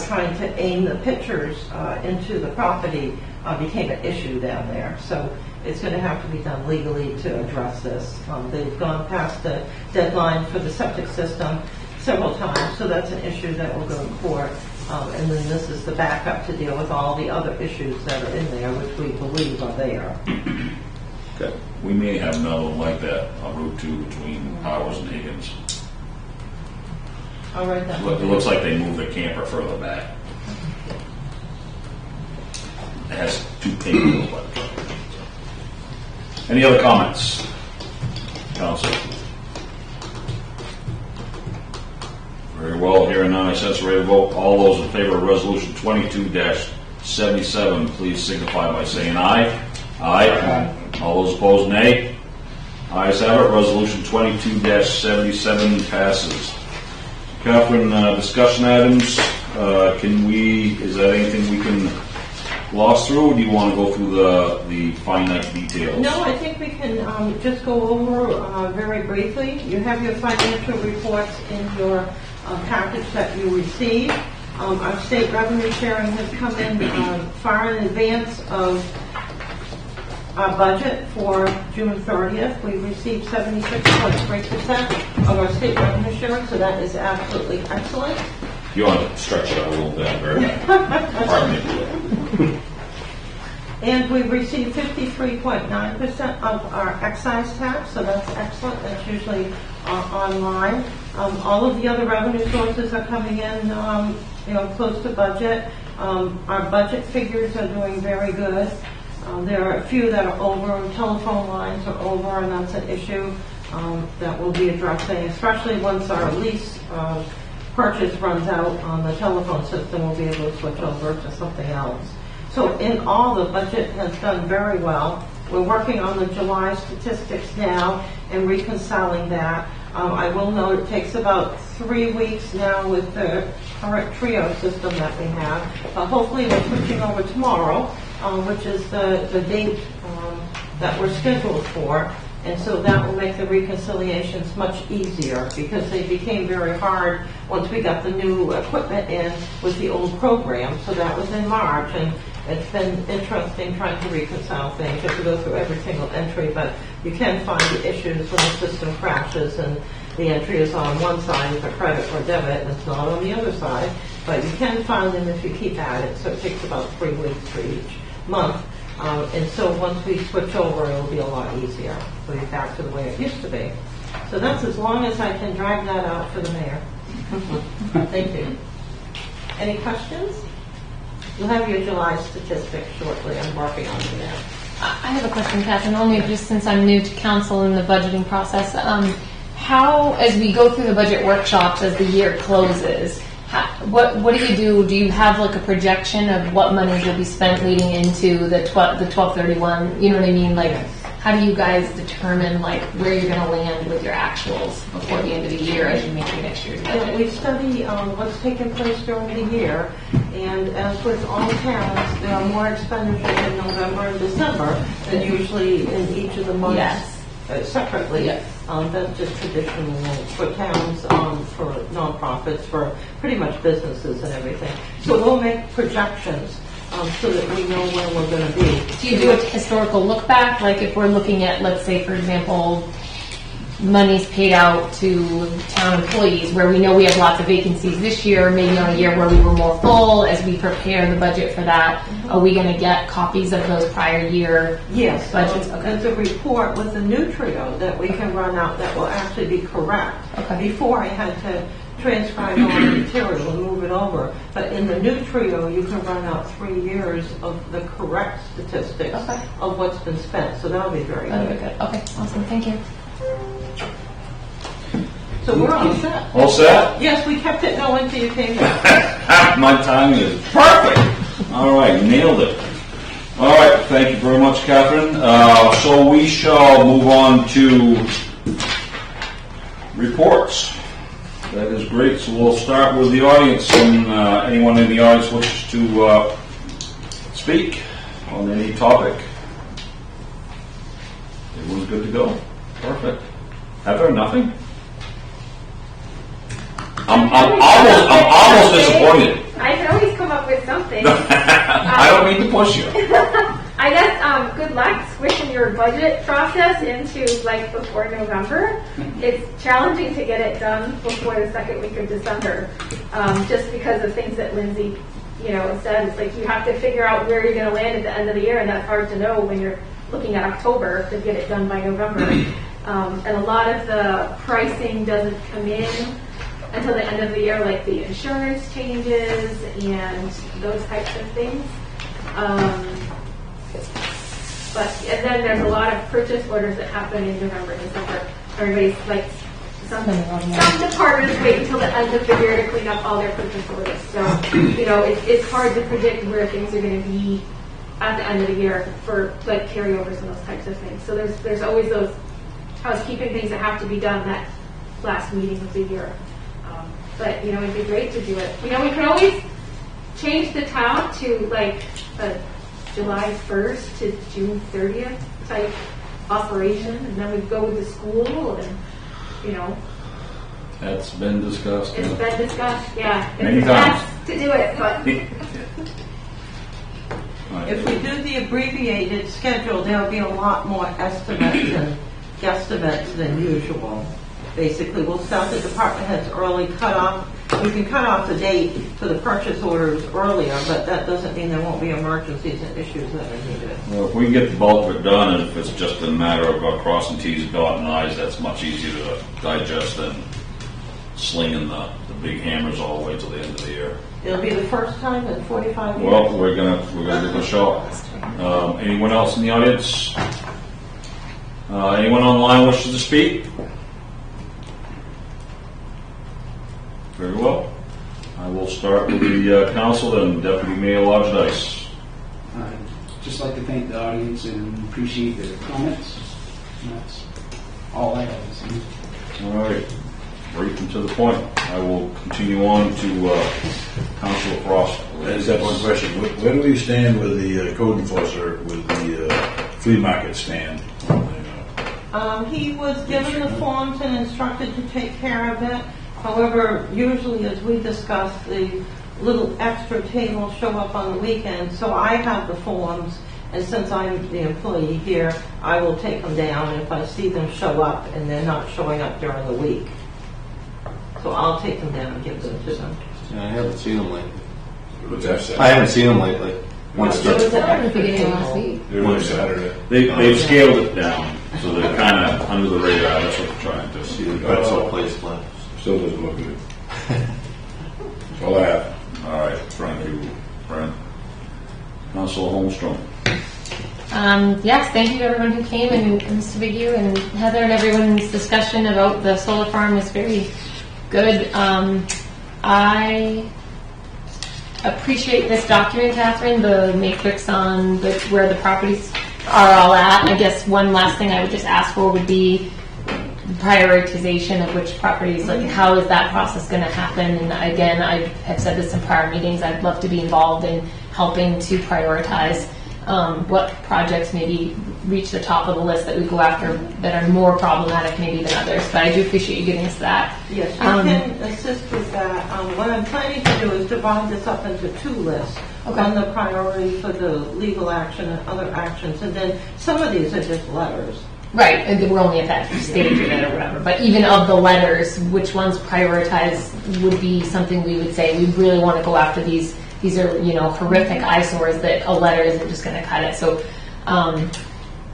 trying to aim the pictures into the property became an issue down there. So it's going to have to be done legally to address this. They've gone past the deadline for the septic system several times, so that's an issue that will go to court. And then this is the backup to deal with all the other issues that are in there, which we believe are there. Okay. We may have another one like that on Route 2 between Powers and Higgins. All right, then. It looks like they moved the camper further back. It has 2 pink wheels by the truck. Any other comments, Council? Very well, hearing none, I sense ready to vote. All those in favor of Resolution 22-77, please signify by saying aye. Aye. All those opposed, nay. Ayes have it, Resolution 22-77 passes. Catherine, discussion items, is that anything we can gloss through, or do you want to go through the finite details? No, I think we can just go over very briefly. You have your financial reports in your package that you received. Our state revenue sharing has come in far in advance of our budget for June 30th. We received 76.3% of our state revenue sharing, so that is absolutely excellent. You want to stretch it out a little bit, very pardon me. And we received 53.9% of our excise tax, so that's excellent. That's usually online. All of the other revenue sources are coming in, close to budget. Our budget figures are doing very good. There are a few that are over, telephone lines are over, and that's an issue that we'll be addressing, especially once our lease purchase runs out on the telephone system, we'll be able to switch over to something else. So in all, the budget has done very well. We're working on the July statistics now and reconciling that. I will note it takes about 3 weeks now with the current Trio system that we have. Hopefully we're switching over tomorrow, which is the date that we're scheduled for. And so that will make the reconciliations much easier because they became very hard once we got the new equipment in with the old program. So that was in March, and it's been interesting trying to reconcile things. You have to go through every single entry, but you can find the issues when the system crashes and the entry is on one side for credit or debit and it's not on the other side. But you can find them if you keep at it. So it takes about 3 weeks for each month. And so once we switch over, it'll be a lot easier. We'll be back to the way it used to be. So that's as long as I can drag that out for the mayor. Thank you. Any questions? You'll have your July statistics shortly. I'm working on them now. I have a question, Catherine, only just since I'm new to council in the budgeting process. How, as we go through the budget workshops as the year closes, what do you do? Do you have like a projection of what money will be spent leading into the 12/31? You know what I mean? Like, how do you guys determine like where you're going to land with your actuals before the end of the year as you make your next year's budget? We study what's taken place during the year, and as with all towns, there are more expenditures in November and December than usually in each of the months. Yes. Separately. Yes. That's just traditional for towns, for nonprofits, for pretty much businesses and everything. So we'll make projections so that we know where we're going to be. Do you do a historical look back? Like if we're looking at, let's say, for example, money's paid out to town employees, where we know we have lots of vacancies this year, maybe on a year where we were more full, as we prepare the budget for that, are we gonna get copies of those prior year Yes, budgets? Okay. there's a report with the new trio that we can run out that will actually be correct. Okay. Before I had to transcribe all the material and move it over, but in the new trio, you can run out 3 years of the correct statistics Okay. of what's been spent, so that'll be very That'll be good. good. Okay, awesome, thank you. So we're all set. All set? Yes, we kept it going until you came back. My timing is perfect. All right, nailed it. All right, thank you very much, Catherine. So we shall move on to reports. That is great. So we'll start with the audience, and anyone in the audience wishes to speak on any topic. Everyone's good to go. Perfect. Heather, nothing? I'm almost disappointed. I can always come up with something. I don't mean to push you. I guess good luck switching your budget process into like before November. It's challenging to get it done before the second week of December, just because of things that Lindsay, said. It's like you have to figure out where you're going to land at the end of the year, and that's hard to know when you're looking at October to get it done by November. And a lot of the pricing doesn't come in until the end of the year, like the insurance changes and those types of things. And then there's a lot of purchase orders that happen in November and December. Everybody's like, some departments wait until the end of the year to clean up all their purchase orders. So, it's hard to predict where things are going to be at the end of the year for like carryovers and those types of things. So there's always those housekeeping things that have to be done that last meeting of the year. But it'd be great to do it. We can always change the town to like a July 1st to June 30th type operation, and then we go with the school, and That's been discussed. it's been discussed. Yeah, Many it's times. best to do it, but If we do the abbreviated schedule, there'll be a lot more estimates and guesstimates than usual. Basically, we'll start the department heads early, cut off. You can cut off the date for the purchase orders earlier, but that doesn't mean there won't be emergencies and issues that are needed. Well, if we can get the bulk of it done, and if it's just a matter of crossing T's and dotting I's, that's much easier to digest than slinging the big hammers all the way till the end of the year. It'll be the first time in 45 years. Well, we're gonna give it a shot. Anyone else in the audience? Anyone online wishes to speak? Very well. I will start with the council and Deputy Mayor Lodge-Dice. I'd just like to thank the audience and appreciate their comments. And that's all I have to say. All right, brief and to the point. I will continue on to Councilor Frost. I just have one question. Where do we stand with the code enforcer with the flea market stand? He was given the forms and instructed to take care of it. However, usually, as we discussed, the little extra tables show up on the weekend, so I have the forms, and since I'm the employee here, I will take them down if I see them show up and they're not showing up during the week. So I'll take them down and give them to them. Yeah, I haven't seen them lately. What's that say? I haven't seen them lately. Once It was at the beginning of last week. They're on Saturday. They've scaled it down, so they're kind of under the radar. That's what they're trying to see. That's all place left. Still doesn't look good. That's all I have. All right, thank you, Brent. Councilor Holmstrom. Yes, thank you to everyone who came, and Mr. Bigu and Heather, and everyone's discussion about the solar farm was very good. I appreciate this document, Catherine, the matrix on where the properties are all at. I guess one last thing I would just ask for would be prioritization of which properties, like how is that process going to happen? And again, I have said this in prior meetings, I'd love to be involved in helping to prioritize what projects maybe reach the top of the list that we go after that are more problematic maybe than others. But I do appreciate you giving us that. Yes, you can assist with that. What I'm planning to do is divide this up into 2 lists. Okay. On the priority for the legal action and other actions, and then some of these are just letters. Right, and we're only at that stage of it or whatever, but even of the letters, which ones prioritize would be something we would say, we really want to go after these. These are, horrific eyesores that a letter isn't just going to cut it. So,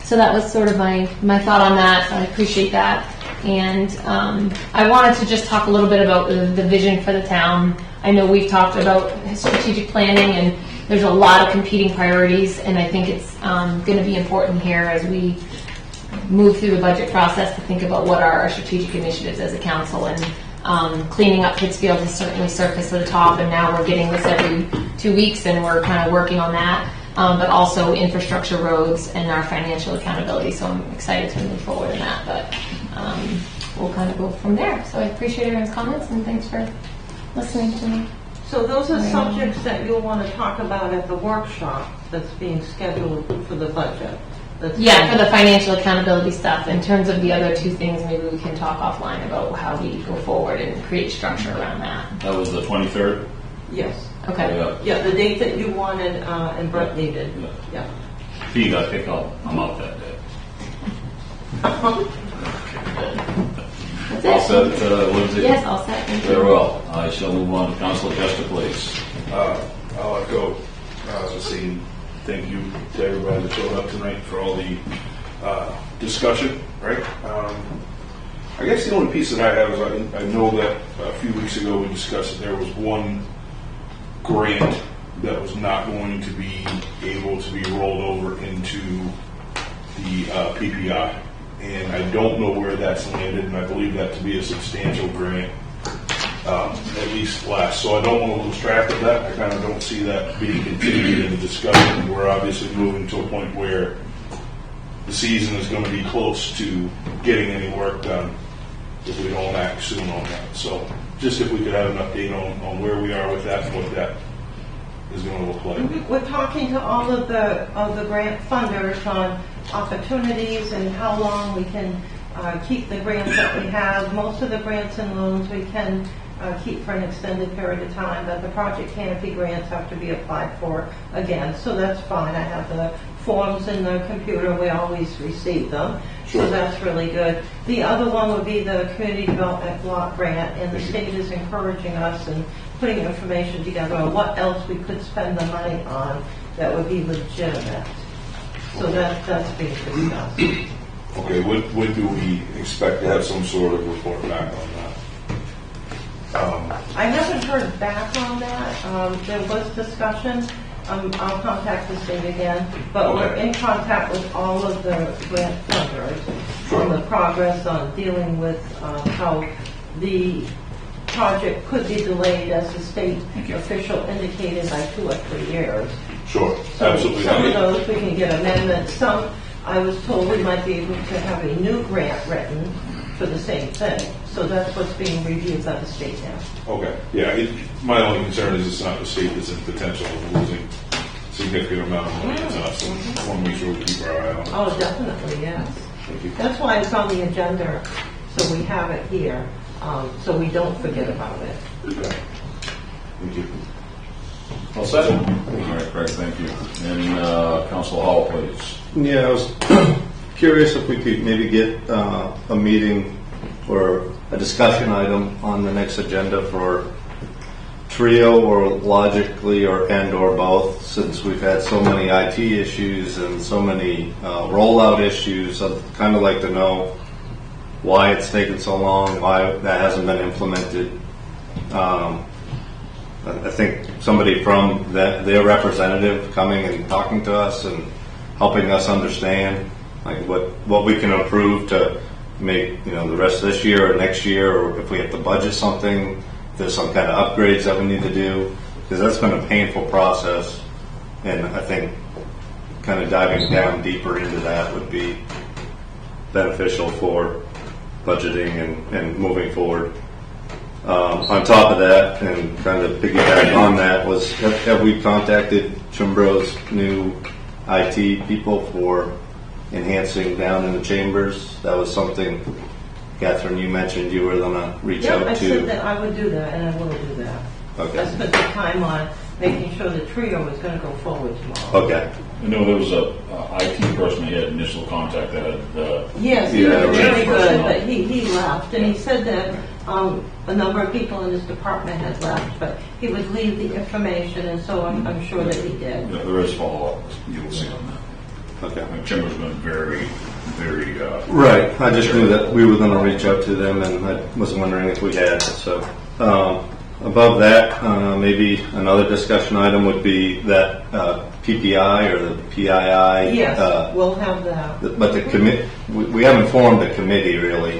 so that was sort of my thought on that. So I appreciate that. And I wanted to just talk a little bit about the vision for the town. I know we've talked about strategic planning, and there's a lot of competing priorities, and I think it's going to be important here as we move through the budget process to think about what are our strategic initiatives as a council. And cleaning up Pittsfield has certainly surfaced to the top, and now we're getting this every 2 weeks, and we're kind of working on that. But also infrastructure, roads, and our financial accountability. So I'm excited to move forward in that. But we'll kind of go from there. So I appreciate everyone's comments, and thanks for listening to me. So those are subjects that you'll want to talk about at the workshop that's being scheduled for the budget. Yeah, for the financial accountability stuff. In terms of the other two things, maybe we can talk offline about how we go forward and create structure around that. That was the 23rd? Yes. Okay. Yeah, the date that you wanted and Brett needed. Yeah. If you got picked up, I'm out that day. That's All it. set, Lindsay? Yes, all set. Thank you. Very well. I shall move on to Councilor Jester, please. I'll echo just saying thank you to everybody that showed up tonight for all the discussion, right? I guess the only piece that I have is I know that a few weeks ago we discussed that there was one grant that was not going to be able to be rolled over into the PPI. And I don't know where that's landed, and I believe that to be a substantial grant, at least last. So I don't want to lose track of that. I kind of don't see that being continued in the discussion. We're obviously moving to a point where the season is going to be close to getting any work done if we don't act soon on that. So just if we could have an update on where we are with that and what that is going to look like. We're talking to all of the grant funders on opportunities and how long we can keep the grants that we have. Most of the grants and loans we can keep for an extended period of time, but the Project Canopy grants have to be applied for again. So that's fine. I have the forms in the computer. We always receive them. Sure. So that's really good. The other one would be the Community Development Block Grant, and the state is encouraging us and putting information together on what else we could spend the money on that would be legitimate. So that's being discussed. Okay, when do we expect to have some sort of report back on that? I haven't heard back on that. There was discussion. I'll contact the state again, but Okay. we're in contact with all of the grant funders on the progress on dealing with how the project could be delayed, as the state official indicated, by 2 or 3 years. Sure, So absolutely. some of those we can get amendments. Some, I was told we might be able to have a new grant written for the same thing. So that's what's being reviewed by the state now. Okay, yeah, my only concern is it's not the state that's in potential of losing significant amount of money to us. I want to make sure we keep our eye on it. Oh, definitely, yes. Thank you. That's why it's on the agenda, so we have it here, so we don't forget about it. Okay. Thank you. All set? All right, Craig, thank you. And Councilor Hall, please. Yeah, I was curious if we could maybe get a meeting or a discussion item on the next agenda for Trio or Logically or both, since we've had so many IT issues and so many rollout issues. I'd kind of like to know why it's taken so long, why that hasn't been implemented. I think somebody from their representative coming and talking to us and helping us understand like what we can improve to make the rest of this year or next year, or if we have to budget something, if there's some kind of upgrades that we need to do, because that's been a painful process, and I think kind of diving down deeper into that would be beneficial for budgeting and moving forward. On top of that, and kind of piggyback on that, was have we contacted Chimbro's new IT people for enhancing down in the chambers? That was something, Catherine, you mentioned you were going to reach out to. I said that I would do that, and I will do that. Okay. I spent the time on making sure the trio was gonna go forward tomorrow. Okay. I know there was a IT person who had initial contact that had, Yes, he Yeah, was right. very good, but he left, and he said that a number of people in his department had left, but he would leave the information, and so I'm sure that he did. there is follow-up you'll see on that. Okay. And Timber's been very, very, Right. I just knew that we were going to reach out to them, and I was wondering if we had. So, above that, maybe another discussion item would be that PPI or the PII. Yes, we'll have that. But the commit, we haven't formed a committee really.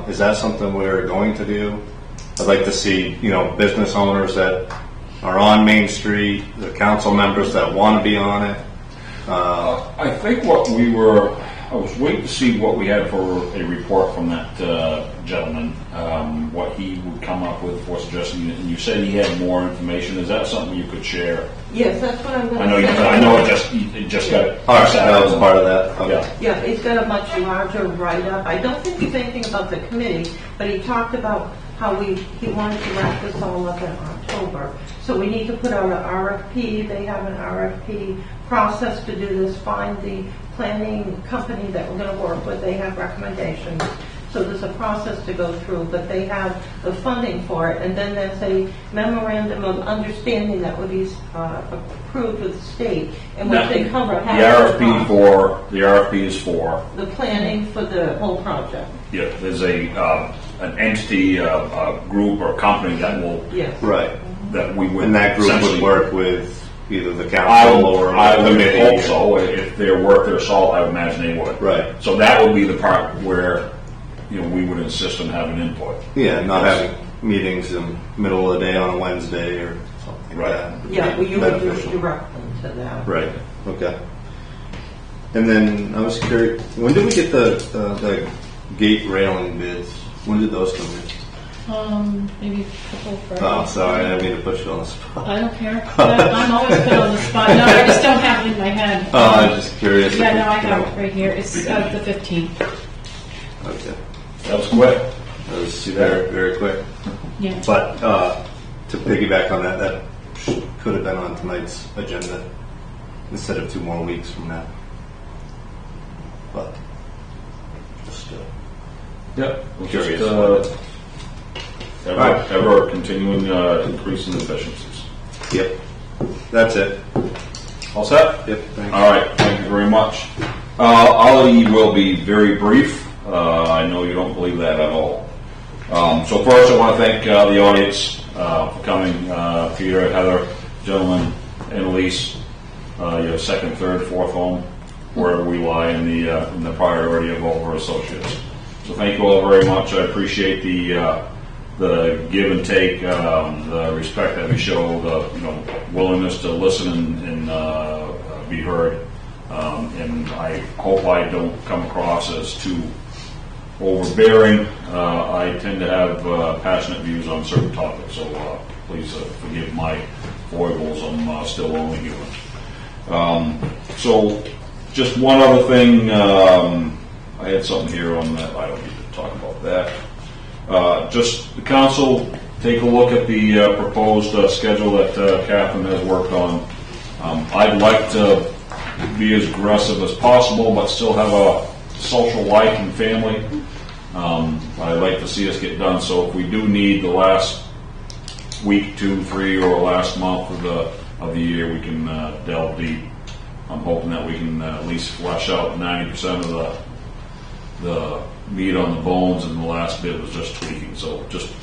Is that something we're going to do? I'd like to see, business owners that are on Main Street, the council members that want to be on it. I think I was waiting to see what we had for a report from that gentleman, what he would come up with for suggesting, and you said he had more information. Is that something you could share? Yes, that's what I'm gonna I know, say. I know it just got. All right, that was part of that. Okay. Yeah. Yeah, he's got a much larger write-up. I don't think he's anything about the committee, but he talked about how he wanted to wrap this all up in October. So we need to put out an RFP. They have an RFP process to do this, find the planning company that we're going to work with. They have recommendations. So there's a process to go through, but they have the funding for it. And then there's a memorandum of understanding that would be approved with the state, in which they cover The half the RFP is for, the planning for the whole project. yeah, there's an entity, a group or company that will, Yes. Right. that we would. And that group would essentially- work with either the I council or I the would committee. hope so. If they're worth their salt, I would imagine they would. Right. So that would be the part where, we would insist on having input. Yeah, not having meetings in the middle of the day on a Wednesday or something like Right. that. Yeah, well, you would Beneficial. direct them to that. Right, okay. And then I was curious, when did we get the gate railing bids? When did those come in? Maybe a couple for. Oh, sorry, I didn't mean to put you on the spot. I don't care. I'm always put on the spot. No, I just don't have it in my head. Oh, I was just curious. Yeah, no, I have it right here. It's the 15th. Okay, That was quick. that was very, very quick. Yeah. But to piggyback on that, that could have been on tonight's agenda instead of 2 more weeks from now. But just Yep. Curious. Ever continuing increase in efficiencies. yep, that's it. All set? Yep, thanks. All right, thank you very much. I will be very brief. I know you don't believe that at all. So first, I want to thank the audience for coming. Peter, Heather, gentlemen, and Elise, your second, third, fourth home, wherever we lie in the priority of all of our associates. So thank you all very much. I appreciate the give and take, the respect that we show, the willingness to listen and be heard. And I hope I don't come across as too overbearing. I tend to have passionate views on certain topics, so please forgive my foibles. I'm still only human. So just one other thing. I had something here on that. I don't need to talk about that. Just the council, take a look at the proposed schedule that Catherine has worked on. I'd like to be as aggressive as possible, but still have a social life and family. I'd like to see us get done. So if we do need the last week, 2, 3, or last month of the year, we can delve deep. I'm hoping that we can at least flesh out 90% of the meat on the bones, and the last bit was just tweaking. So just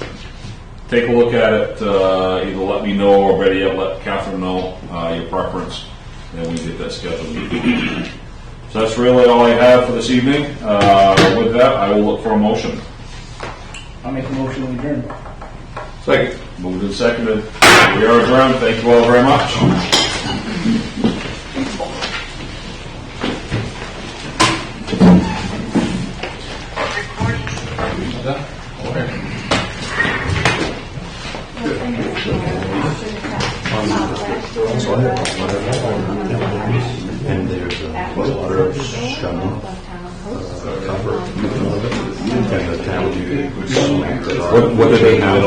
take a look at it. Either let me know, or better yet, let Catherine know your preference, and we can get that scheduled. So that's really all I have for this evening. With that, I will look for a motion. I'll make a motion to adjourn. Second. Moved and seconded. We are adjourned. Thank you all very much. And there's a water shut cover. And the town, What did they have?